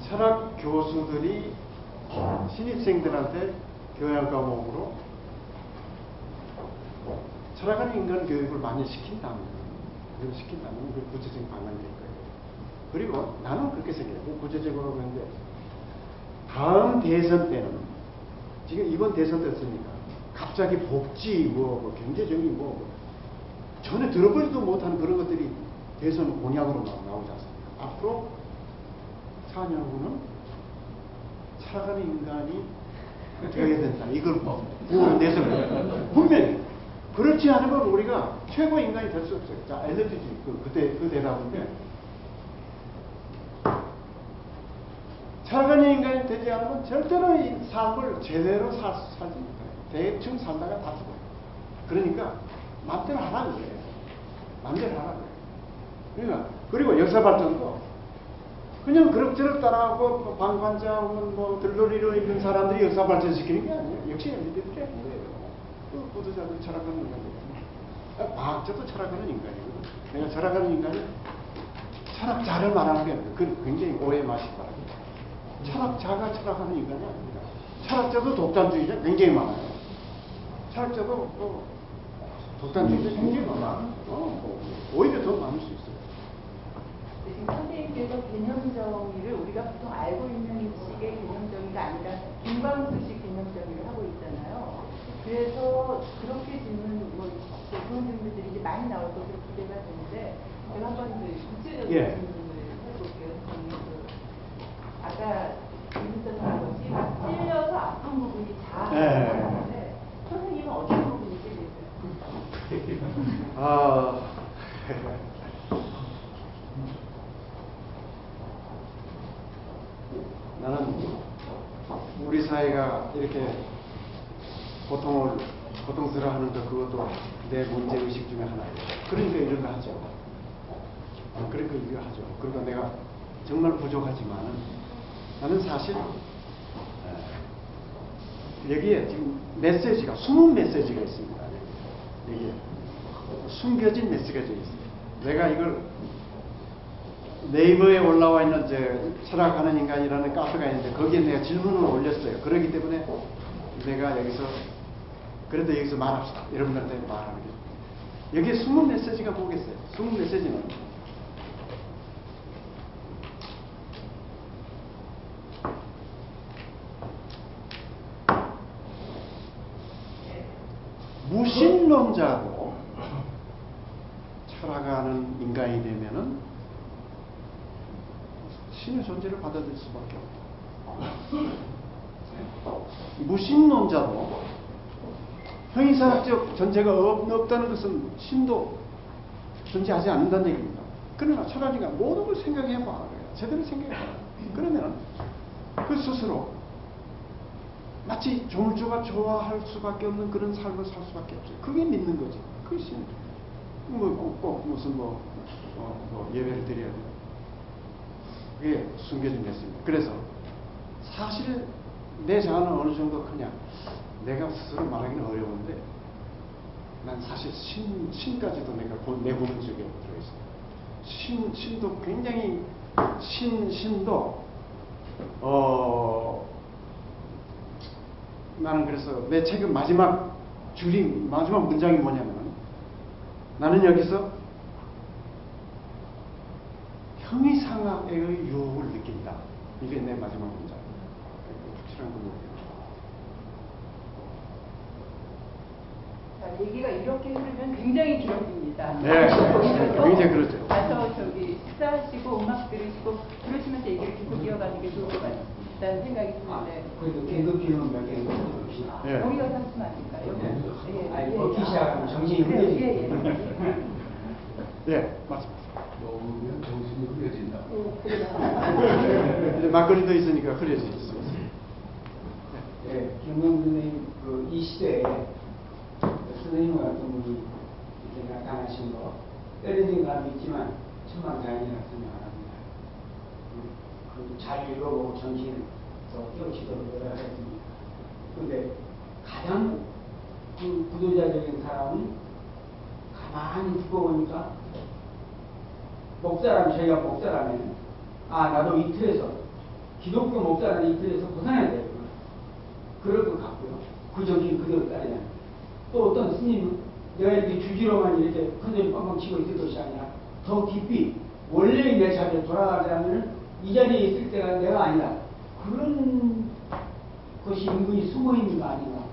S2: 철학 교수들이 신입생들한테 교양 과목으로 철학하는 인간 교육을 많이 시킨다면 그 구체적인 방향이 될 거예요. 그리고 나는 그렇게 생각해요. 구체적으로 그런데 다음 대선 때는 지금 이번 대선 됐으니까 갑자기 복지 뭐 경제적인 전에 들어보지도 못한 그런 것들이 대선 공약으로 나오지 않습니까? 앞으로 4년 후는 살아가는 인간이 되어야 된다. 이걸 내서 분명히 그렇지 않으면 우리가 최고 인간이 될 수 없어요. 자, 엘리트지 그 대답인데 살아가는 인간이 되지 않으면 절대로 이 삶을 제대로 살지 못해요. 대충 살다가 다 죽어요. 그러니까 마음대로 하라는 거예요. 마음대로 하라는 거예요. 그러니까 그리고 역사 발전도 그냥 그럭저럭 따라하고 방관자하고 뭐 들러리로 있는 사람들이 역사 발전시키는 게 아니에요. 역시 엘리트들이 하는 거예요. 그 구도자들 철학하는 인간들. 과학자도 철학하는 인간이고 내가 철학하는 인간이 철학자를 말하는 게 아니에요. 그건 굉장히 오해 마시기 바랍니다. 철학자가 철학하는 인간이 아닙니다. 철학자도 독단주의자 굉장히 많아요. 철학자도 독단주의자 굉장히 많아요. 오히려 더 많을 수 있어요.
S1: 지금 선생님께서 개념 정의를 우리가 보통 알고 있는 식의 개념 정의가 아니라 김광수식 개념 정의를 하고 있잖아요. 그래서 그렇게 질문, 그런 질문들이 이제 많이 나올 것으로 기대가 되는데 제가 한번 구체적인 질문을 해볼게요. 아까 김수선 아버지 막 찔려서 아픈 부분이 자아인데 선생님은 어떤 부분이 찔리세요?
S2: 나는 우리 사회가 이렇게 고통스러워하는 것 그것도 내 문제의식 중에 하나예요. 그러니까 이런 거 하죠. 그러니까 이거 하죠. 그러니까 내가 정말 부족하지만은 나는 사실 여기에 지금 메시지가 숨은 메시지가 있습니다. 여기에 숨겨진 메시지가 있어요. 내가 이걸 네이버에 올라와 있는 철학하는 인간이라는 카페가 있는데 거기에 내가 질문을 올렸어요. 그렇기 때문에 내가 여기서 그래도 여기서 말합시다. 여러분들한테 말하는 게 여기에 숨은 메시지가 뭐겠어요? 숨은 메시지는 무신론자고 철학하는 인간이 되면은 신의 존재를 받아들일 수밖에 없다. 무신론자도 형이상학적 존재가 없다는 것은 신도 존재하지 않는다는 얘기입니다. 그러나 철학이가 모든 걸 생각해봐. 제대로 생각해봐. 그러면 그 스스로 마치 조물주가 좋아할 수밖에 없는 그런 삶을 살 수밖에 없어요. 그게 믿는 거지. 그게 신. 꼭 무슨 예배를 드려야 돼요. 그게 숨겨진 것입니다. 그래서 사실 내 자아는 어느 정도 크냐? 내가 스스로 말하기는 어려운데 난 사실 신까지도 내가 내보는 쪽에 들어있어요. 신도 굉장히 신도 나는 그래서 내 책의 마지막 문장이 뭐냐면 나는 여기서 형이상학의 유혹을 느낀다. 이게 내 마지막 문장. 확실한 건
S1: 자, 얘기가 이렇게 흐르면 굉장히 길어집니다.
S2: 네,
S1: 거기서
S2: 굉장히 그렇죠.
S1: 가서 식사하시고 음악 들으시고 그러시면서 얘기를 계속 이어가는 게 좋을 것 같다는 생각이 드는데.
S3: 그래도 계급 비우는 몇 개는 봅시다.
S2: 예.
S1: 거기 가서 하시면 안 될까요? 예.
S3: 아니, 먹기 시작하면 정신이
S1: 그래요.
S3: 흐려지죠.
S2: 예, 맞습니다.
S6: 먹으면 정신이 흐려진다.
S2: 이제 막걸리도 있으니까 흐려질 수 있습니다.
S3: 예, 김명 선생님 이 시대에 선생님 같은 분이 이렇게 나타나신 거 때려진 감이 있지만 천만다행이라 생각합니다. 잘 읽어보고 정신을 더 깨우치도록 노력하겠습니다. 그런데 가장 구도자적인 사람은 가만히 두고 보니까 저희가 목사라면 나도 이 틀에서 기독교 목사라는 이 틀에서 벗어나야 되겠구나. 그럴 것 같고요. 그 정신 그대로 따르냐. 또 어떤 스님은 내가 이렇게 주지로만 이렇게 큰소리 빵빵 치고 있을 것이 아니라 더 깊이 원래의 내 자리에 돌아가자면 이 자리에 있을 때가 내가 아니다. 그런 것이 은근히 숨어 있는 거 아닌가.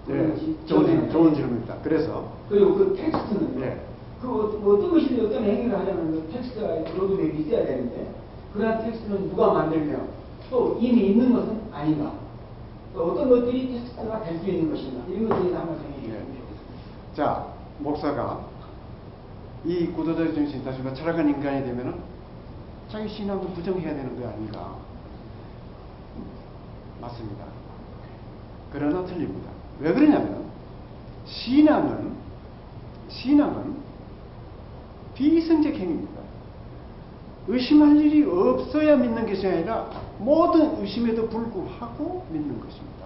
S2: 네, 좋은 질문입니다. 그래서
S3: 그리고 그 텍스트는
S2: 네.
S3: 어떤 것이든 어떤 행위를 하려면 그 텍스트가 로드맵이 있어야 되는데 그러한 텍스트는 누가 만들며 또 이미 있는 것은 아닌가. 또 어떤 것들이 텍스트가 될 수 있는 것인가. 이런 것에 대해서 한번 생각해 주시면 좋겠습니다.
S2: 자, 목사가 이 구도적 정신, 다시 말해 철학한 인간이 되면은 자기 신앙도 부정해야 되는 거 아닌가? 맞습니다. 그러나 틀립니다. 왜 그러냐면 신앙은 비이성적 행위입니다. 의심할 일이 없어야 믿는 것이 아니라 모든 의심에도 불구하고 믿는 것입니다.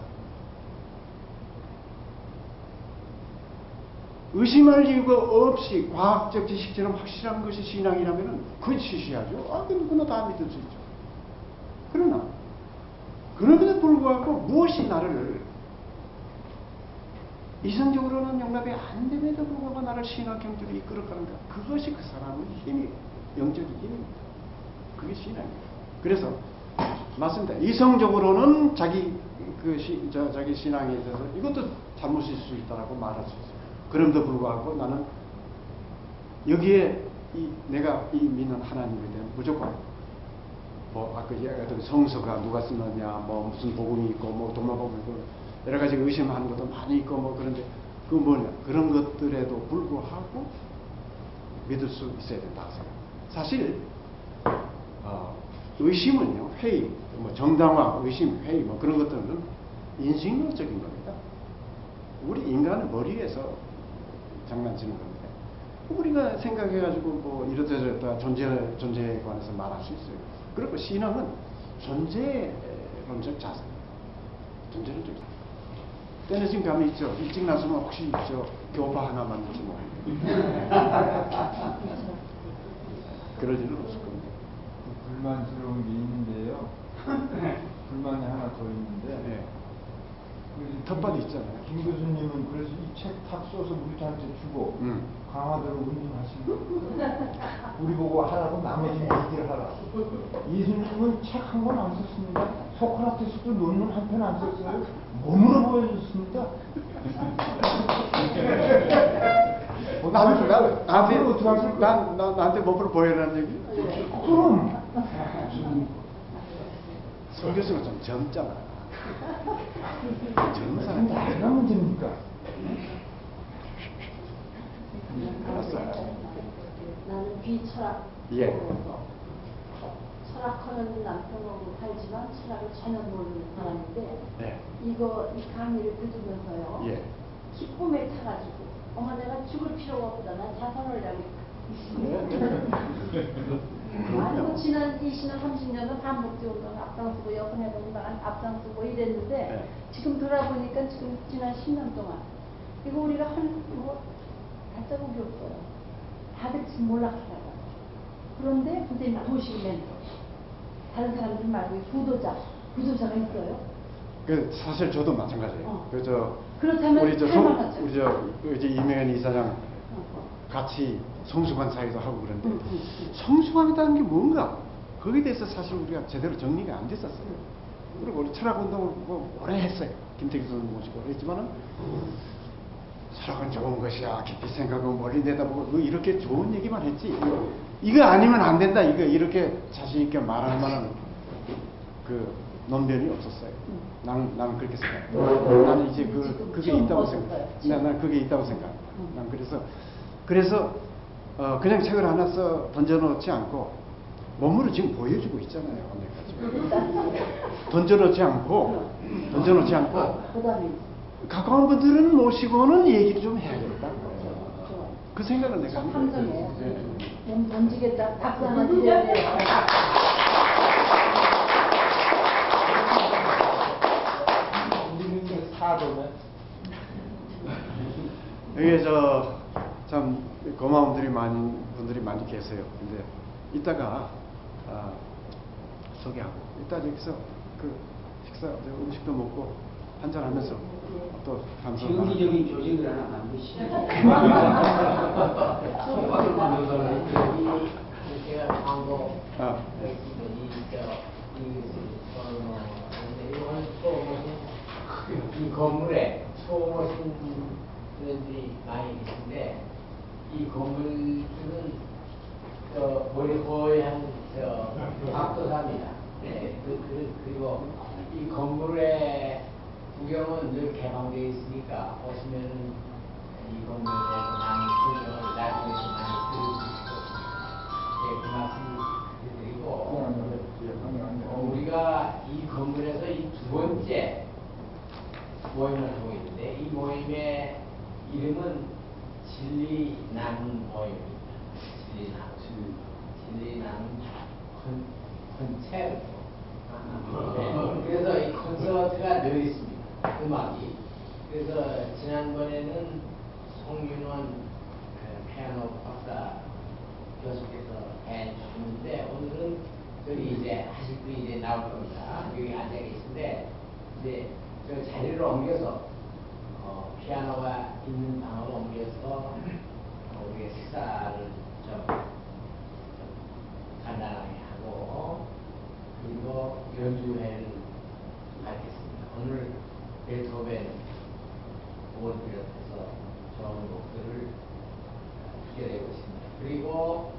S2: 의심할 이유가 없이 과학적 지식처럼 확실한 것이 신앙이라면 그걸 지시하죠. 그 누구나 다 믿을 수 있죠. 그러나 그럼에도 불구하고 무엇이 나를 이성적으로는 용납이 안 됨에도 불구하고 나를 신학 경주로 이끌어가는가? 그것이 그 사람의 힘이에요. 영적인 힘입니다. 그게 신앙이에요. 그래서 맞습니다. 이성적으로는 자기 신앙에 대해서 이것도 잘못일 수 있다라고 말할 수 있어요. 그럼에도 불구하고 나는 여기에 내가 믿는 하나님에 대한 무조건 아까 이야기했던 성서가 누가 쓰느냐, 무슨 복음이 있고, 도마복음이 있고, 여러 가지 의심하는 것도 많이 있고, 그런데 그 뭐냐, 그런 것들에도 불구하고 믿을 수 있어야 된다. 사실, 의심은요, 회의, 정당화, 의심, 회의, 그런 것들은 인식론적인 겁니다. 우리 인간은 머리에서 장난치는 건데, 우리가 생각해가지고 이렇다 존재에 관해서 말할 수 있어요. 그리고 신앙은 존재론적 자세. 존재론적 자세. 때려진 감이 있죠. 일찍 나서면 혹시 교파 하나 만들지 뭐. 그러지는 없을 겁니다.
S4: 불만스러운 게 있는데요. 불만이 하나 더 있는데.
S2: 네.
S4: 그
S2: 텃밭이 있잖아요.
S4: 김 교수님은 그래서 이 책 탁 써서 우리한테 주고 강화도로 운동하십니다. 우리 보고 하라고 나머지 얘기를 하라. 예수님은 책 한 권 안 썼습니다. 소크라테스도 논문 한 편 안 썼어요. 몸으로 보여줬습니다.
S2: 나한테 몸으로 보여라는 얘기?
S4: 그럼
S2: 송 교수가 좀 젊잖아. 젊은 사람.
S4: 나이가 문제입니까?
S2: 알았어요.
S7: 나는 비철학.
S2: 예.
S7: 철학하는 남편하고 살지만 철학을 전혀 모르는 사람인데
S2: 네.
S7: 이 강의를 들으면서요.
S2: 예.
S7: 기쁨에 차가지고 엄마 내가 죽을 필요가 없다. 난 자살을 해야겠다. 아니고 지난 20년, 30년은 반복되어 오던 앞장서고 여성해보니 난 앞장서고 이랬는데
S2: 네.
S7: 지금 돌아보니까 지금 지난 10년 동안 이거 우리가 발자국이 없어요. 다들 지금 몰락해요. 그런데 선생님 도시 멘토 다른 사람들 말고 부도자가 있어요.
S2: 그 사실 저도 마찬가지예요.
S7: 그렇다면
S2: 우리
S7: 할만하죠.
S2: 우리 이명현 이사장 같이 성수관 사회도 하고 그런데 성수관이라는 게 뭔가 거기에 대해서 사실 우리가 제대로 정리가 안 됐었어요. 그리고 우리 철학운동을 뭐 오래 했어요. 김태기 선생님 모시고 했지만은 철학은 좋은 것이야. 깊이 생각하고 멀리 내다보고 이렇게 좋은 얘기만 했지. 이거 아니면 안 된다. 이렇게 자신 있게 말할 만한 그 논변이 없었어요. 나는 그렇게 생각해요. 나는 이제 그게 있다고 생각해. 난 그게 있다고 생각해. 난 그래서 그냥 책을 하나 써 던져놓지 않고 몸으로 지금 보여주고 있잖아요. 던져놓지 않고 가까운 분들은 모시고는 얘기를 좀 해야겠다. 그 생각을 내가 합니다.
S7: 함정이에요. 몸 던지겠다. 박수 하나 드려야 돼요.
S5: 우리는 사도네.
S2: 여기 참 고마운 분들이 많이 계세요. 근데 이따가 소개하고 이따 여기서 그 식사 음식도 먹고 한잔 하면서 또 감사합니다.
S3: 정기적인 조직을 하나 만드시죠.
S8: 제가 광고
S2: 네.
S8: 이 건물에 처음 오신 분들이 많이 계신데 이 건물은 거의 압도사입니다. 네, 그리고 이 건물의 구경은 늘 개방되어 있으니까 오시면 이 건물에 대해서 많이 구경을 나중에서 많이 들을 수 있도록 그 말씀 드리고 우리가 이 건물에서 이 두 번째 모임을 하고 있는데 이 모임의 이름은 진리 나눔 모임입니다. 진리 나눔 콘서트. 그래서 이 콘서트가 늘 있습니다. 음악이. 그래서 지난번에는 송윤원 피아노 박사 교수께서 해주셨는데 오늘은 여기 이제 하실 분이 이제 나올 겁니다. 여기 앉아 계신데 이제 저 자리를 옮겨서 피아노가 있는 방으로 옮겨서 우리의 식사를 좀 간단하게 하고 그리고 연주회를 갖겠습니다. 오늘 베토벤 곡을 비롯해서 좋은 곡들을 소개되고 있습니다. 그리고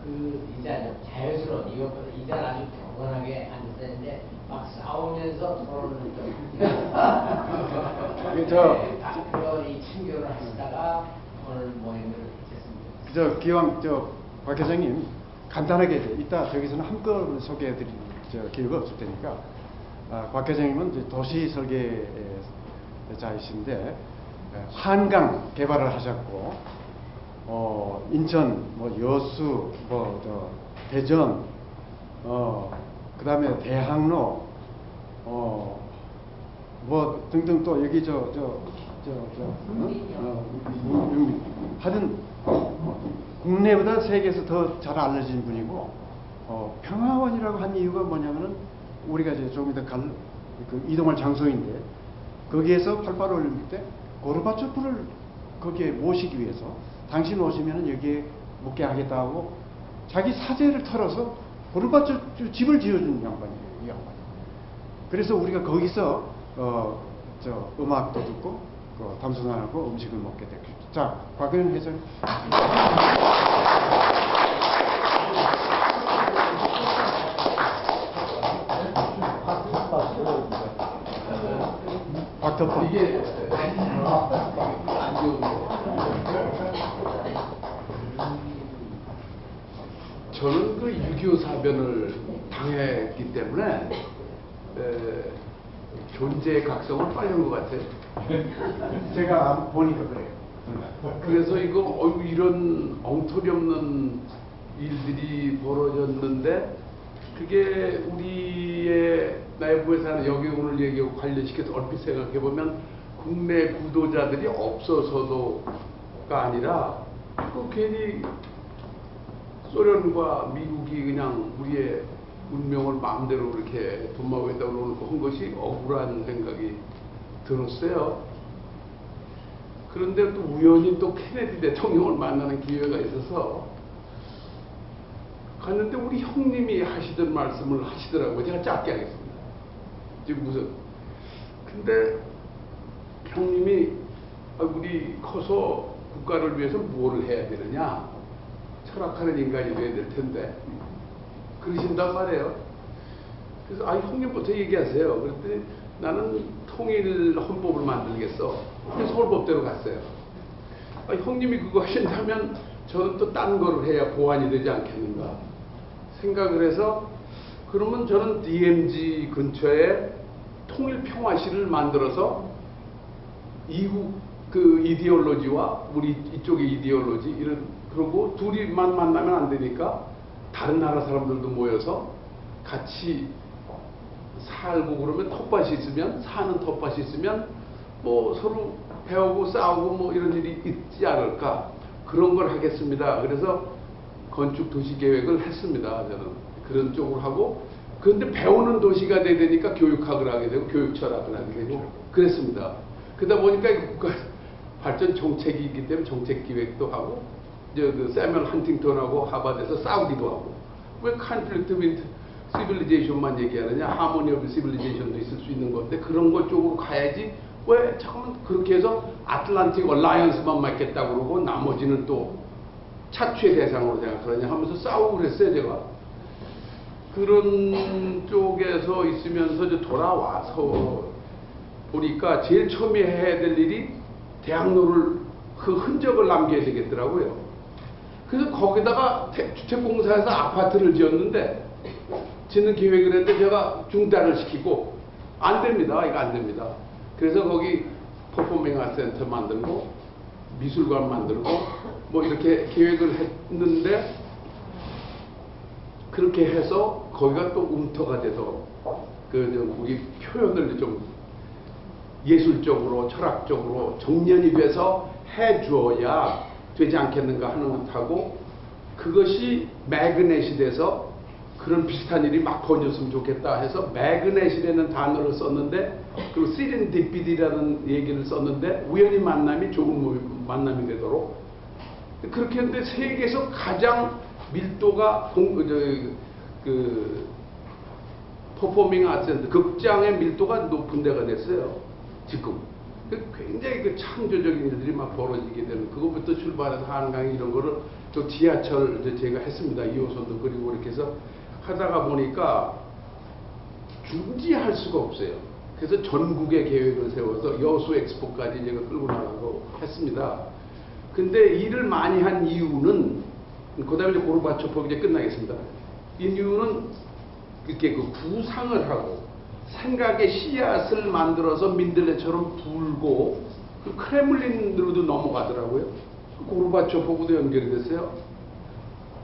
S8: 그 이자 좀 자연스러운 이것보다 이자를 아주 경건하게 앉아서 했는데 막 싸우면서 토론을 좀 앞으로 이 친교를 하시다가 오늘 모임을 했습니다.
S2: 기왕 곽 회장님 간단하게 이따 저기서는 한꺼번에 소개해드릴 기회가 없을 테니까 곽 회장님은 이제 도시 설계자이신데 한강 개발을 하셨고 인천 여수 대전 그다음에 대학로 등등 또 여기 하여튼 국내보다 세계에서 더 잘 알려진 분이고 평화원이라고 한 이유가 뭐냐면은 우리가 이제 좀 이따 이동할 장소인데 거기에서 88 올림픽 때 고르바초프를 거기에 모시기 위해서 당신 오시면은 여기에 묵게 하겠다고 자기 사재를 털어서 고르바초프 집을 지어준 양반이에요, 이 양반. 그래서 우리가 거기서 음악도 듣고 담소나하고 음식을 먹게 됐죠. 자, 곽은 회장. 박터프.
S6: 이게 안 좋은데. 저는 그 6.25 사변을 당했기 때문에 존재의 각성을 빨리 한 것 같아요.
S2: 제가 보니까 그래요.
S6: 그래서 이거 이런 엉터리 없는 일들이 벌어졌는데 그게 우리의 내부에 사는 여기 오늘 얘기하고 관련시켜서 얼핏 생각해 보면 국내 구도자들이 없어서도가 아니라 그 괜히 소련과 미국이 그냥 우리의 운명을 마음대로 이렇게 돈마구에다 놓고 한 것이 억울한 생각이 들었어요. 그런데 또 우연히 또 케네디 대통령을 만나는 기회가 있어서 갔는데 우리 형님이 하시던 말씀을 하시더라고요. 제가 짧게 하겠습니다. 지금 근데 형님이 우리 커서 국가를 위해서 뭘 해야 되느냐, 철학하는 인간이 돼야 될 텐데 그러신단 말이에요. 그래서 형님부터 얘기하세요. 그랬더니 나는 통일 헌법을 만들겠어. 그래서 서울법대로 갔어요. 형님이 그거 하신다면 저는 또 딴 거를 해야 보완이 되지 않겠는가 생각을 해서, 그러면 저는 DMZ 근처에 통일평화시를 만들어서 이국 그 이데올로지와 우리 이쪽의 이데올로지 그러고 둘이만 만나면 안 되니까 다른 나라 사람들도 모여서 같이 살고 그러면 텃밭이 있으면 사는 텃밭이 있으면 뭐 서로 배우고 싸우고 뭐 이런 일이 있지 않을까, 그런 걸 하겠습니다. 그래서 건축 도시 계획을 했습니다. 저는 그런 쪽으로 하고, 그런데 배우는 도시가 돼야 되니까 교육학을 하게 되고 교육 철학을 하게 되고 그랬습니다. 그러다 보니까 국가 발전 정책이기 때문에 정책 기획도 하고 그 세뮤얼 헌팅턴하고 하버드에서 싸우기도 하고, 왜 컨플릭트 윈 시빌리제이션만 얘기하느냐, 하모니 오브 시빌리제이션도 있을 수 있는 건데 그런 것 쪽으로 가야지 왜 잠깐만 그렇게 해서 아틀란틱 얼라이언스만 맞겠다고 그러고 나머지는 또 차취의 대상으로 생각하느냐 하면서 싸우고 그랬어요. 제가 그런 쪽에서 있으면서 이제 돌아와서 보니까 제일 처음에 해야 될 일이 대학로를 그 흔적을 남겨야 되겠더라고요. 그래서 거기다가 주택공사에서 아파트를 지었는데 짓는 계획을 했는데 제가 중단을 시키고 안 됩니다. 이거 안 됩니다. 그래서 거기 퍼포밍 아트 센터 만들고 미술관 만들고 뭐 이렇게 계획을 했는데, 그렇게 해서 거기가 또 움터가 돼서 우리 표현을 좀 예술적으로 철학적으로 정연이 돼서 해주어야 되지 않겠는가 하는 것하고, 그것이 매그넷이 돼서 그런 비슷한 일이 막 번졌으면 좋겠다 해서 매그넷이라는 단어를 썼는데, 그리고 시렌디피디라는 얘기를 썼는데 우연히 만남이 좋은 만남이 되도록 그렇게 했는데, 세계에서 가장 밀도가 퍼포밍 아트 극장의 밀도가 높은 데가 됐어요. 지금 굉장히 창조적인 일들이 막 벌어지게 되는, 그것부터 출발해서 한강 이런 거를 또 지하철 제가 했습니다. 2호선도 그리고 이렇게 해서 하다가 보니까 중지할 수가 없어요. 그래서 전국의 계획을 세워서 여수 엑스포까지 제가 끌고 나가고 했습니다. 근데 일을 많이 한 이유는, 그 다음에 이제 고르바초프 이제 끝나겠습니다. 이 이유는 이렇게 구상을 하고 생각의 씨앗을 만들어서 민들레처럼 불고 그 크렘린으로도 넘어가더라고요. 고르바초프하고도 연결이 됐어요.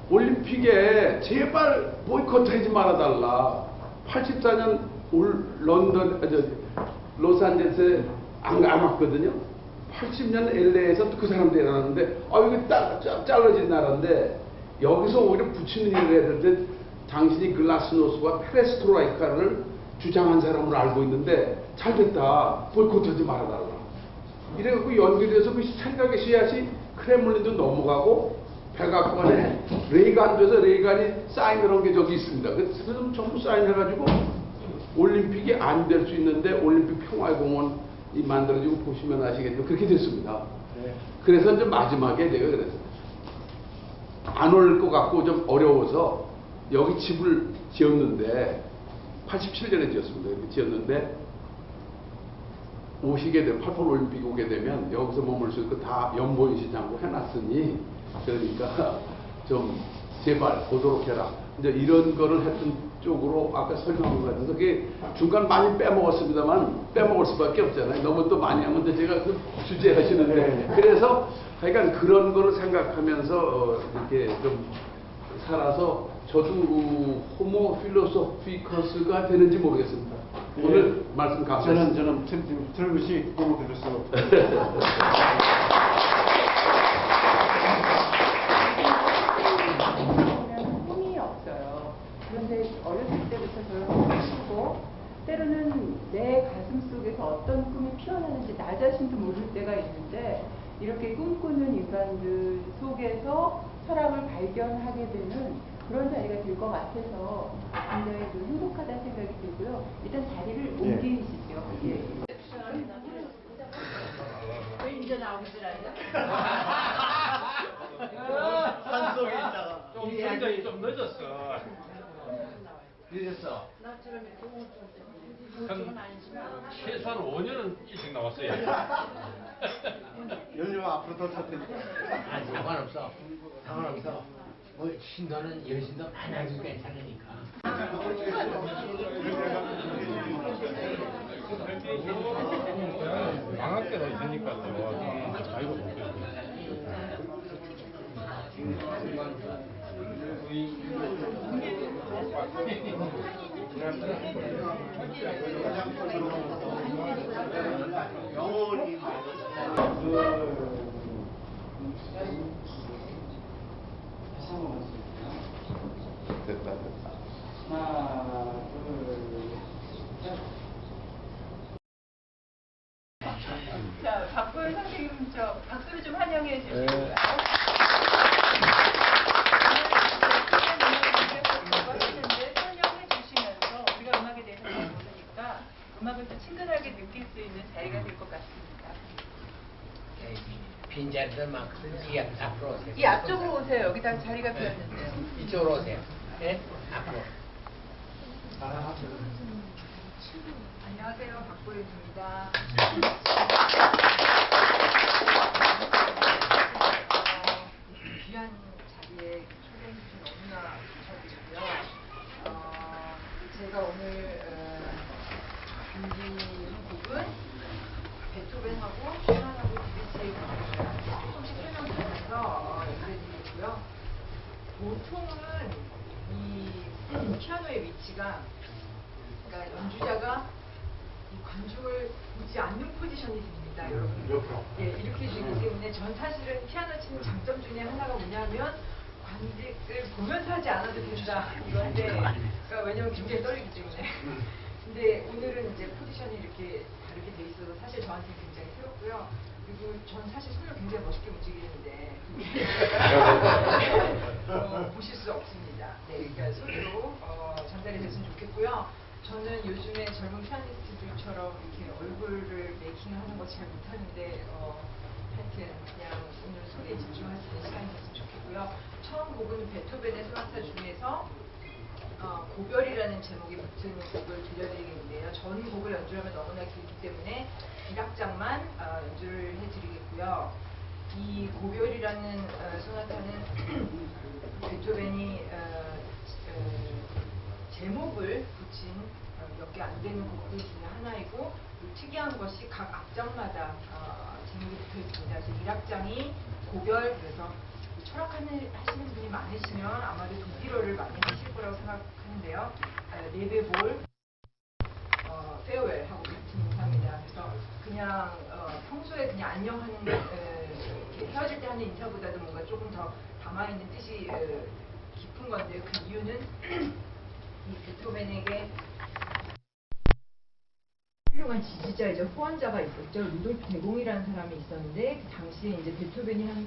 S6: 올림픽에 제발 보이콧하지 말아달라. 84년 로스안젤레스에 안 왔거든요. 80년 LA에서 또 그 사람들이 일어났는데 이게 잘라진 나라인데 여기서 오히려 붙이는 일을 해야 되는데 당신이 글라스노스와 페레스트로이카를 주장한 사람으로 알고 있는데 잘됐다. 보이콧하지 말아달라. 이래갖고 연결돼서 그 생각의 씨앗이 크렘린도 넘어가고 백악관에 레이간돼서 레이간이 사인을 한 게 저기 있습니다. 그래서 전부 사인해가지고 올림픽이 안 될 수 있는데 올림픽 평화의 공원이 만들어지고 보시면 아시겠지만 그렇게 됐습니다. 그래서 이제 마지막에 내가 그랬어요. 안 올 것 같고 좀 어려워서 여기 집을 지었는데 87년에 지었습니다. 이렇게 지었는데 오시게 되면 88 올림픽 오게 되면 여기서 머물 수 있고 다 연보이시장고 해놨으니 그러니까 좀 제발 보도록 해라. 이제 이런 거를 했던 쪽으로 아까 설명한 것 같아서 그게 중간 많이 빼먹었습니다만 빼먹을 수밖에 없잖아요. 너무 또 많이 하면 제가 그 주제 하시는데 그래서 하여간 그런 거를 생각하면서 이렇게 좀 살아서 저도 호모 필로소피커스가 되는지 모르겠습니다. 오늘 말씀 감사합니다.
S2: 저는 틀듯이 호모 필로소.
S1: 꿈이 없어요. 그런데 어렸을 때부터 저를 꿈꾸고 때로는 내 가슴 속에서 어떤 꿈이 피어나는지 나 자신도 모를 때가 있는데 이렇게 꿈꾸는 인간들 속에서 철학을 발견하게 되는 그런 자리가 될 것 같아서 굉장히 좀 행복하다는 생각이 들고요. 일단 자리를 옮기시죠. 예.
S7: 왜 이제 나오시라요?
S8: 산속에 있다가
S5: 굉장히 좀 늦었어.
S8: 늦었어.
S5: 한 최소한 5년은 일찍 나왔어요.
S2: 연료가 앞으로 더 찰 테니까.
S8: 상관없어. 상관없어. 뭐 신도는 여신도 많아도 괜찮으니까.
S5: 방학 때도 있으니까 또 자유가 없겠고.
S2: 영원히 됐다.
S3: 하나, 둘, 셋.
S1: 자, 박보현 선생님 박수를 좀 환영해 주시고요. 설명해 주시면서 우리가 음악에 대해서 잘 모르니까 음악을 또 친근하게 느낄 수 있는 자리가 될 것 같습니다.
S8: 빈자리들 많거든요. 이 앞으로 오세요.
S1: 이 앞쪽으로 오세요. 여기다 자리가 비었는데요.
S8: 이쪽으로 오세요. 네? 앞으로.
S1: 안녕하세요. 박보현입니다. 귀한 자리에 초대해 주신 너무나 감사드리고요. 제가 오늘 준비한 곡은 베토벤하고 슈만하고 디비치의 곡을 조금씩 설명드리면서 연주해드리고요. 보통은 이 피아노의 위치가 그러니까 연주자가 이 관중을 보지 않는 포지션이 됩니다, 여러분. 예, 이렇게 되기 때문에 전 사실은 피아노 치는 장점 중에 하나가 뭐냐면 관객을 보면서 하지 않아도 된다 이건데, 그러니까 왜냐면 굉장히 떨리기 때문에. 근데 오늘은 이제 포지션이 이렇게 다르게 돼 있어서 사실 저한테 굉장히 새롭고요. 그리고 전 사실 손을 굉장히 멋있게 움직이는데 보실 수 없습니다. 네, 그러니까 소리로 전달이 됐으면 좋겠고요. 저는 요즘에 젊은 피아니스트들처럼 이렇게 얼굴을 메이킹하는 거 잘 못하는데 하여튼 그냥 오늘 소리에 집중할 수 있는 시간이 됐으면 좋겠고요. 처음 곡은 베토벤의 소나타 중에서 고별이라는 제목이 붙은 곡을 들려드리겠는데요. 전 곡을 연주하면 너무나 길기 때문에 1악장만 연주를 해드리겠고요. 이 고별이라는 소나타는 베토벤이 제목을 붙인 몇 개 안 되는 곡들 중에 하나이고, 특이한 것이 각 악장마다 제목이 붙어 있습니다. 그래서 1악장이 고별, 그래서 철학하시는 분이 많으시면 아마도 독일어를 많이 하실 거라고 생각하는데요. 레베볼, 페어웰하고 같은 인사입니다.
S9: 그냥 평소에 그냥 안녕하는 이렇게 헤어질 때 하는 인사보다도 뭔가 조금 더 담아있는 뜻이 깊은 건데 그 이유는 이 베토벤에게 훌륭한 지지자이자 후원자가 있었죠. 루돌프 대공이라는 사람이 있었는데 그 당시에 이제 베토벤이 한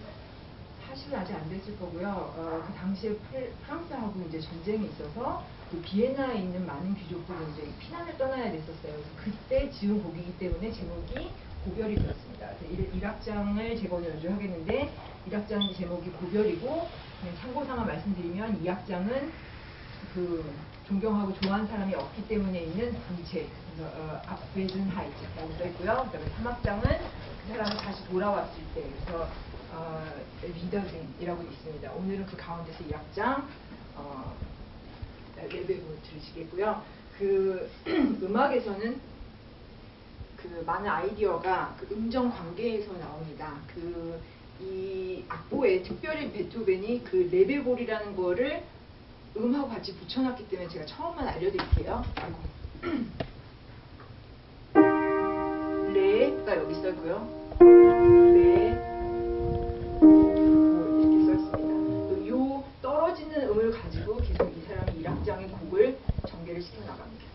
S9: 40은 아직 안 됐을 거고요. 그 당시에 프랑스하고 이제 전쟁이 있어서 그 비엔나에 있는 많은 귀족들이 이제 피난을 떠나야 됐었어요. 그래서 그때 지은 곡이기 때문에 제목이 고별이 되었습니다. 1악장을 제가 오늘 연주하겠는데 1악장 제목이 고별이고 그냥 참고삼아 말씀드리면 2악장은 그 존경하고 좋아하는 사람이 없기 때문에 있는 불체, 아베든 하이트라고 써있고요. 그 다음에 3악장은 그 사람이 다시 돌아왔을 때, 그래서 리더진이라고 있습니다. 오늘은 그 가운데서 2악장 레벨을 들으시겠고요. 그 음악에서는 그 많은 아이디어가 그 음정 관계에서 나옵니다. 이 악보에 특별히 베토벤이 그 레벨볼이라는 거를 음하고 같이 붙여놨기 때문에 제가 처음만 알려드릴게요. 레가 여기 써있고요. 레, 이렇게 써있습니다. 요 떨어지는 음을 가지고 계속 이 사람이 1악장의 곡을 전개를 시켜 나갑니다.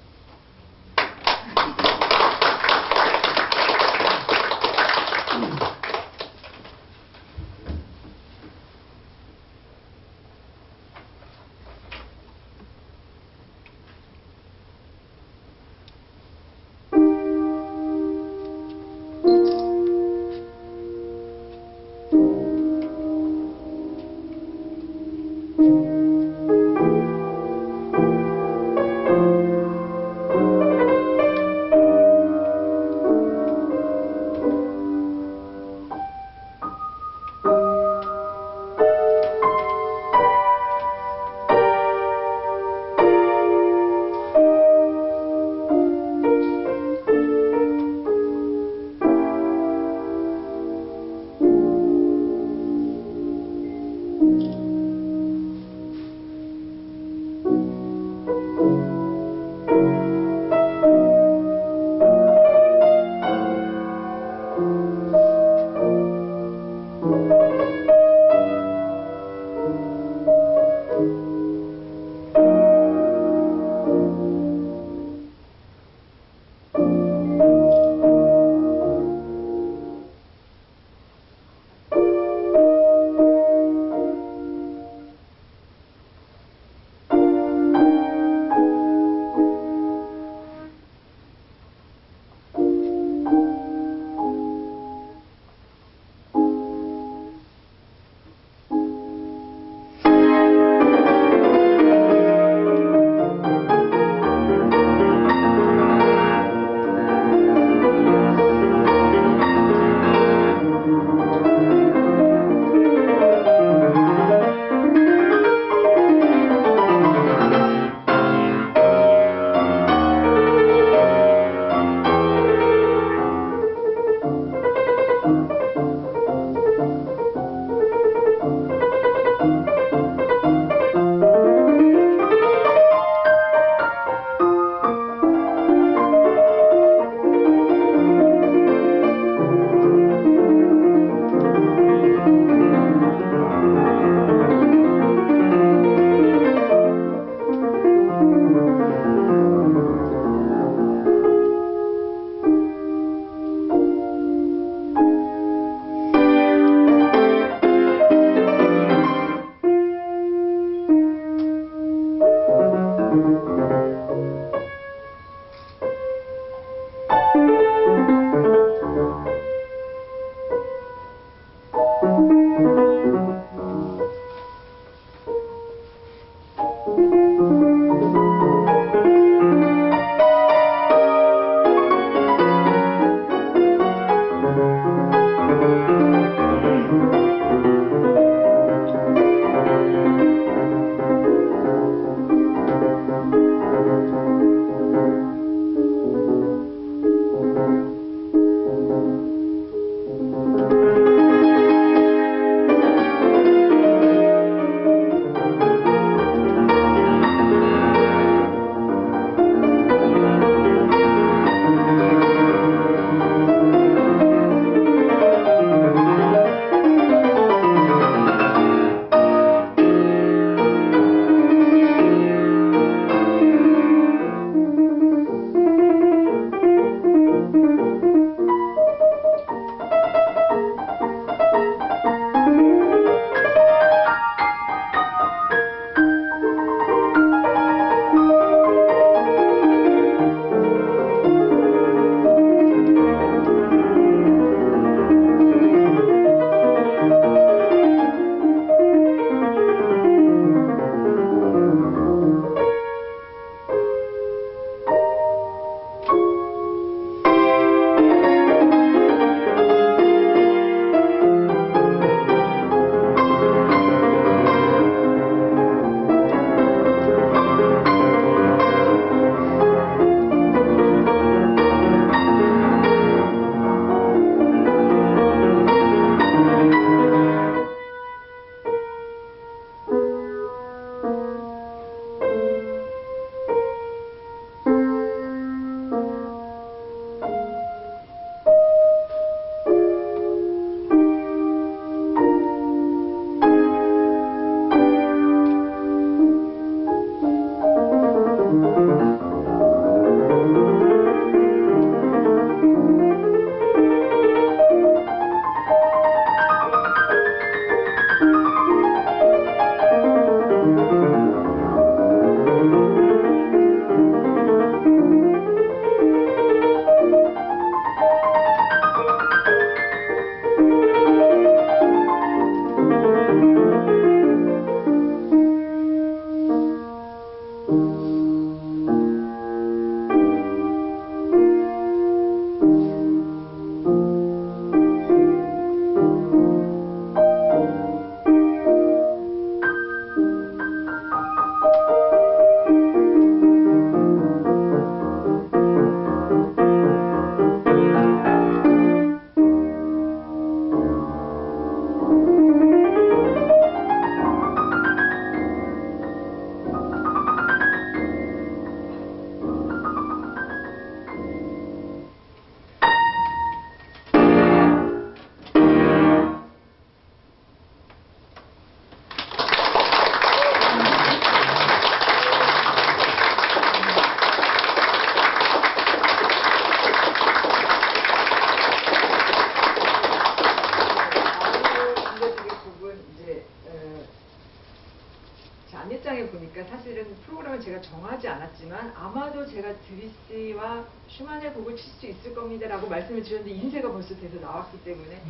S9: 보니까 사실은 프로그램을 제가 정하지 않았지만 아마도 제가 드뷔시와 슈만의 곡을 칠 수 있을 겁니다라고 말씀을 드렸는데 인쇄가 벌써 돼서 나왔기 때문에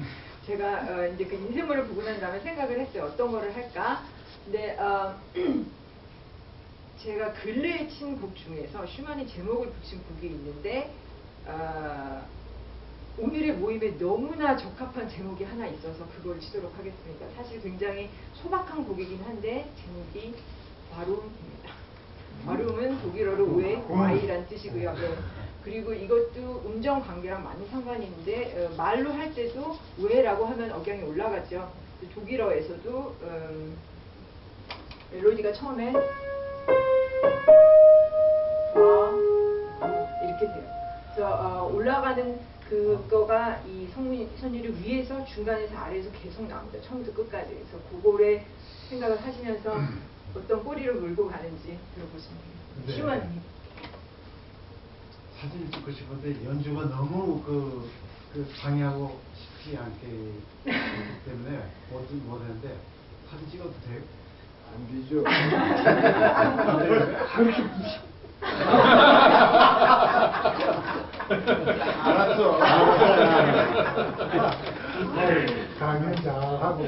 S9: 제가 이제 그 인쇄물을 보고 난 다음에 생각을 했어요. 어떤 거를 할까? 근데 제가 근래에 친 곡 중에서 슈만이 제목을 붙인 곡이 있는데 오늘의 모임에 너무나 적합한 제목이 하나 있어서 그걸 치도록 하겠습니다. 사실 굉장히 소박한 곡이긴 한데 제목이 바룸입니다. 바룸은 독일어로 왜, Y란 뜻이고요. 네. 그리고 이것도 음정 관계랑 많이 상관이 있는데 말로 할 때도 왜라고 하면 억양이 올라가죠. 독일어에서도 멜로디가 처음에 이렇게 돼요. 그래서 올라가는 그거가 이 선율이 위에서 중간에서 아래에서 계속 나옵니다. 처음부터 끝까지. 그래서 그거에 생각을 하시면서 어떤 꼬리를 물고 가는지 들어보시면 됩니다.
S2: 네.
S9: 슈만
S2: 사진을 찍고 싶은데 연주가 너무 그 방해하고 싶지 않기 때문에 못했는데 사진 찍어도 돼요?
S4: 안 되죠. 알았어. 강연 잘하고.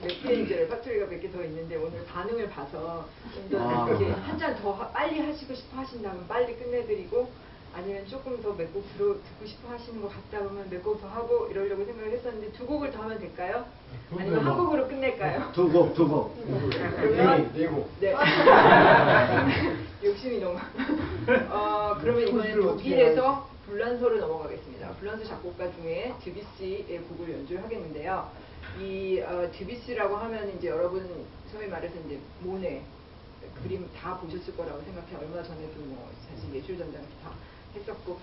S9: 몇 개 이제 레파토리가 몇 개 더 있는데 오늘 반응을 봐서 좀 더 이렇게 한 잔 더 빨리 하시고 싶어 하신다면 빨리 끝내드리고 아니면 조금 더 몇 곡 듣고 싶어 하시는 것 같다 그러면 몇 곡 더 하고 이러려고 생각을 했었는데 두 곡을 더 하면 될까요? 아니면 한 곡으로 끝낼까요?
S4: 두 곡.
S9: 그러면
S4: 네 곡.
S9: 네. 욕심이 너무. 그러면 이번에 독일에서 불란서로 넘어가겠습니다. 불란서 작곡가 중에 드뷔시의 곡을 연주를 하겠는데요. 이 드뷔시라고 하면 이제 여러분 소위 말해서 이제 모네 그림 다 보셨을 거라고 생각해. 얼마 전에도 뭐 사실 예술전당에서 다 했었고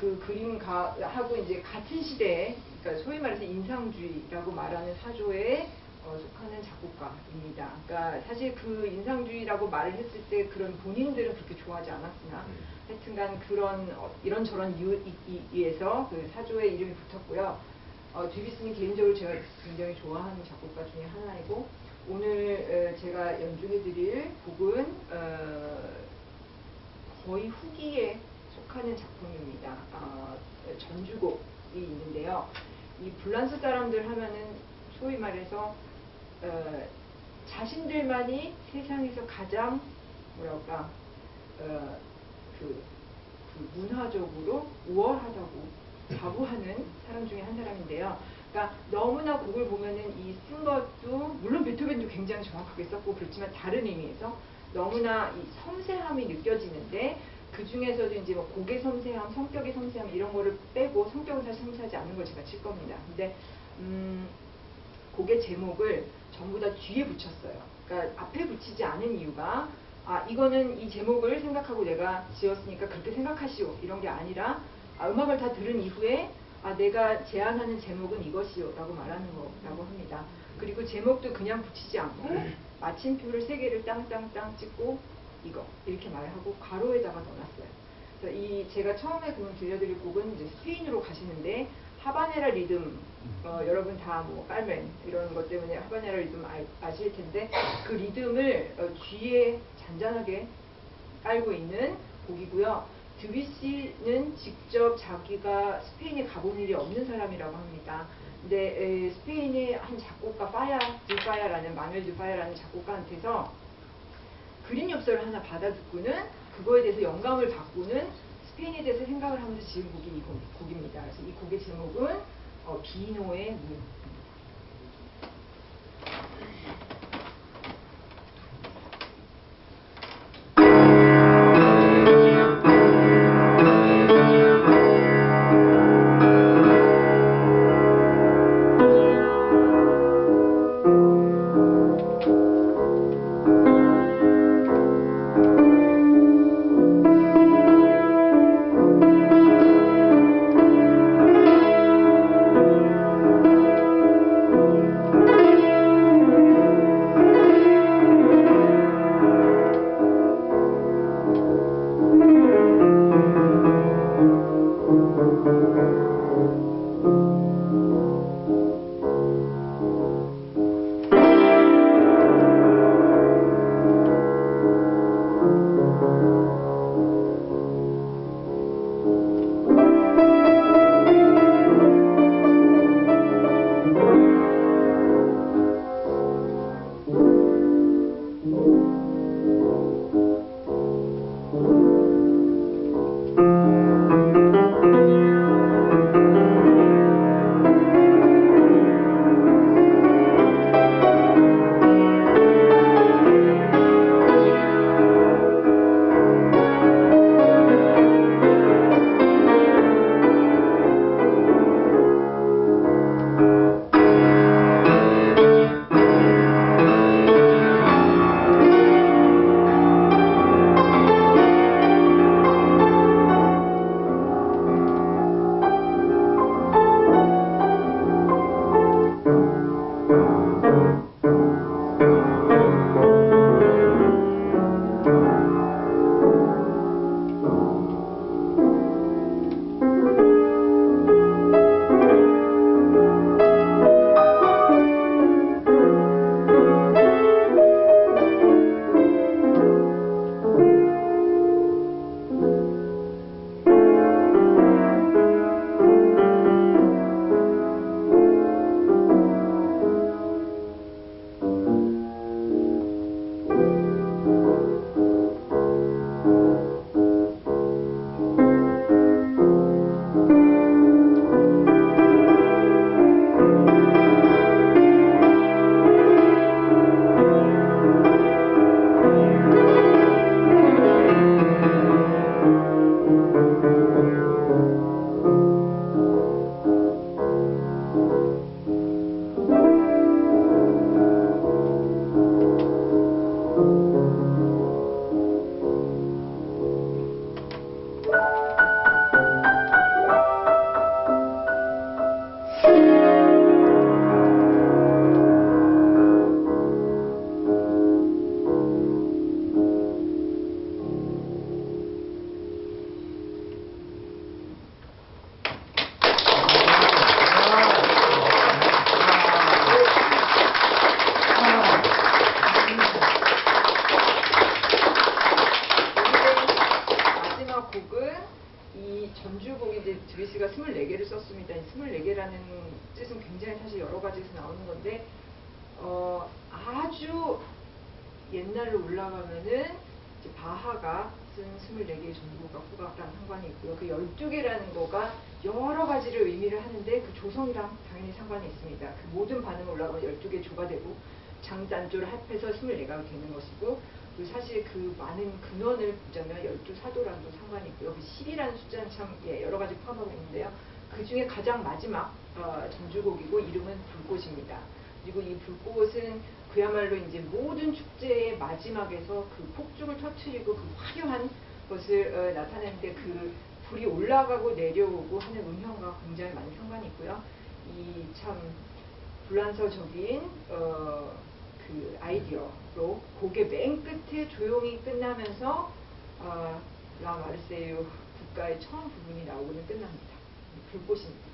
S9: 그 그림하고 이제 같은 시대에 그러니까 소위 말해서 인상주의라고 말하는 사조의 속하는 작곡가입니다. 그러니까 사실 그 인상주의라고 말을 했을 때 그런 본인들은 그렇게 좋아하지 않았으나 하여튼간 그런 이런저런 이유에서 그 사조의 이름이 붙었고요. 듀비스는 개인적으로 제가 굉장히 좋아하는 작곡가 중에 하나이고 오늘 제가 연주해드릴 곡은 거의 후기에 속하는 작품입니다. 전주곡이 있는데요. 이 불란스 사람들 하면은 소위 말해서 자신들만이 세상에서 가장 뭐랄까 그 문화적으로 우월하다고 자부하는 사람 중에 한 사람인데요. 그러니까 너무나 곡을 보면은 이 쓴 것도 물론 베토벤도 굉장히 정확하게 썼고 그렇지만 다른 의미에서 너무나 이 섬세함이 느껴지는데 그 중에서도 이제 뭐 곡의 섬세함, 성격의 섬세함 이런 거를 빼고 성격은 사실 섬세하지 않는 걸 제가 칠 겁니다. 근데 곡의 제목을 전부 다 뒤에 붙였어요. 그러니까 앞에 붙이지 않은 이유가 이거는 이 제목을 생각하고 내가 지었으니까 그렇게 생각하시오 이런 게 아니라 음악을 다 들은 이후에 내가 제안하는 제목은 이것이요 라고 말하는 거라고 합니다. 그리고 제목도 그냥 붙이지 않고 마침표를 3개를 땅땅땅 찍고 이거 이렇게 말하고 가로에다가 넣어놨어요. 그래서 이 제가 처음에 들려드릴 곡은 이제 스페인으로 가시는데 하바네라 리듬 여러분 다 뭐 깔멘 이런 것 때문에 하바네라 리듬 아실 텐데 그 리듬을 귀에 잔잔하게 깔고 있는 곡이고요. 드뷔시는 직접 자기가 스페인에 가본 일이 없는 사람이라고 합니다. 근데 스페인의 한 작곡가 마누엘 드 파야라는 작곡가한테서 그림 엽서를 하나 받아 듣고는 그거에 대해서 영감을 받고는 스페인에 대해서 생각을 하면서 지은 곡이 이 곡입니다. 그래서 이 곡의 제목은 비노의 문. 있습니다. 24개라는 뜻은 굉장히 사실 여러 가지에서 나오는 건데 아주 옛날로 올라가면은 이제 바하가 쓴 24개의 전부가 후각랑 상관이 있고요. 그 12개라는 거가 여러 가지를 의미를 하는데 그 조성이랑 당연히 상관이 있습니다. 그 모든 반응 올라가면 12개 조가 되고 장단조를 합해서 24가가 되는 것이고, 그리고 사실 그 많은 근원을 보자면 12사도랑도 상관이 있고요. 그 10이라는 숫자는 참 여러 가지 포함하고 있는데요. 그 중에 가장 마지막 전주곡이고 이름은 불꽃입니다. 그리고 이 불꽃은 그야말로 이제 모든 축제의 마지막에서 그 폭죽을 터뜨리고 그 화려한 것을 나타내는데 그 불이 올라가고 내려오고 하는 음향과 굉장히 많이 상관이 있고요. 이 참 불란서적인 그 아이디어로 곡의 맨 끝에 조용히 끝나면서 라 마르세유 국가의 처음 부분이 나오고는 끝납니다. 불꽃입니다.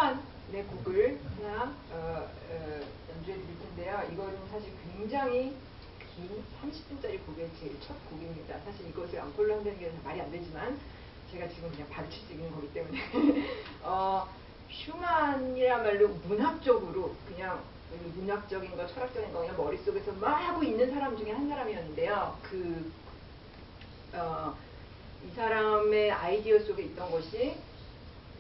S9: 슈만의 곡을 하나 연주해 드릴 텐데요. 이거는 사실 굉장히 긴 30분짜리 곡의 제일 첫 곡입니다. 사실 이것을 앙콜로 한다는 게 말이 안 되지만 제가 지금 그냥 바르칠 수 있는 거기 때문에 슈만이야말로 문학적으로 그냥 문학적인 거, 철학적인 거 그냥 머릿속에서 막 하고 있는 사람 중에 한 사람이었는데요. 이 사람의 아이디어 속에 있던 것이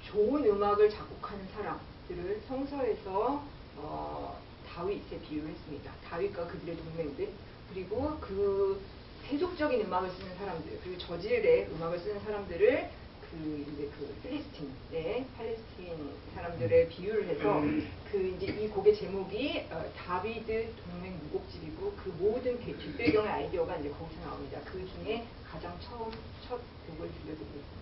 S9: 좋은 음악을 작곡하는 사람들을 성서에서 다윗에 비유했습니다. 다윗과 그들의 동맹들, 그리고 그 세속적인 음악을 쓰는 사람들, 그리고 저질의 음악을 쓰는 사람들을 필리스틴, 팔레스틴 사람들의 비유를 해서 이제 이 곡의 제목이 다비드 동맹 무곡집이고 그 모든 뒷배경의 아이디어가 이제 거기서 나옵니다. 그 중에 가장 첫 곡을 들려드리겠습니다.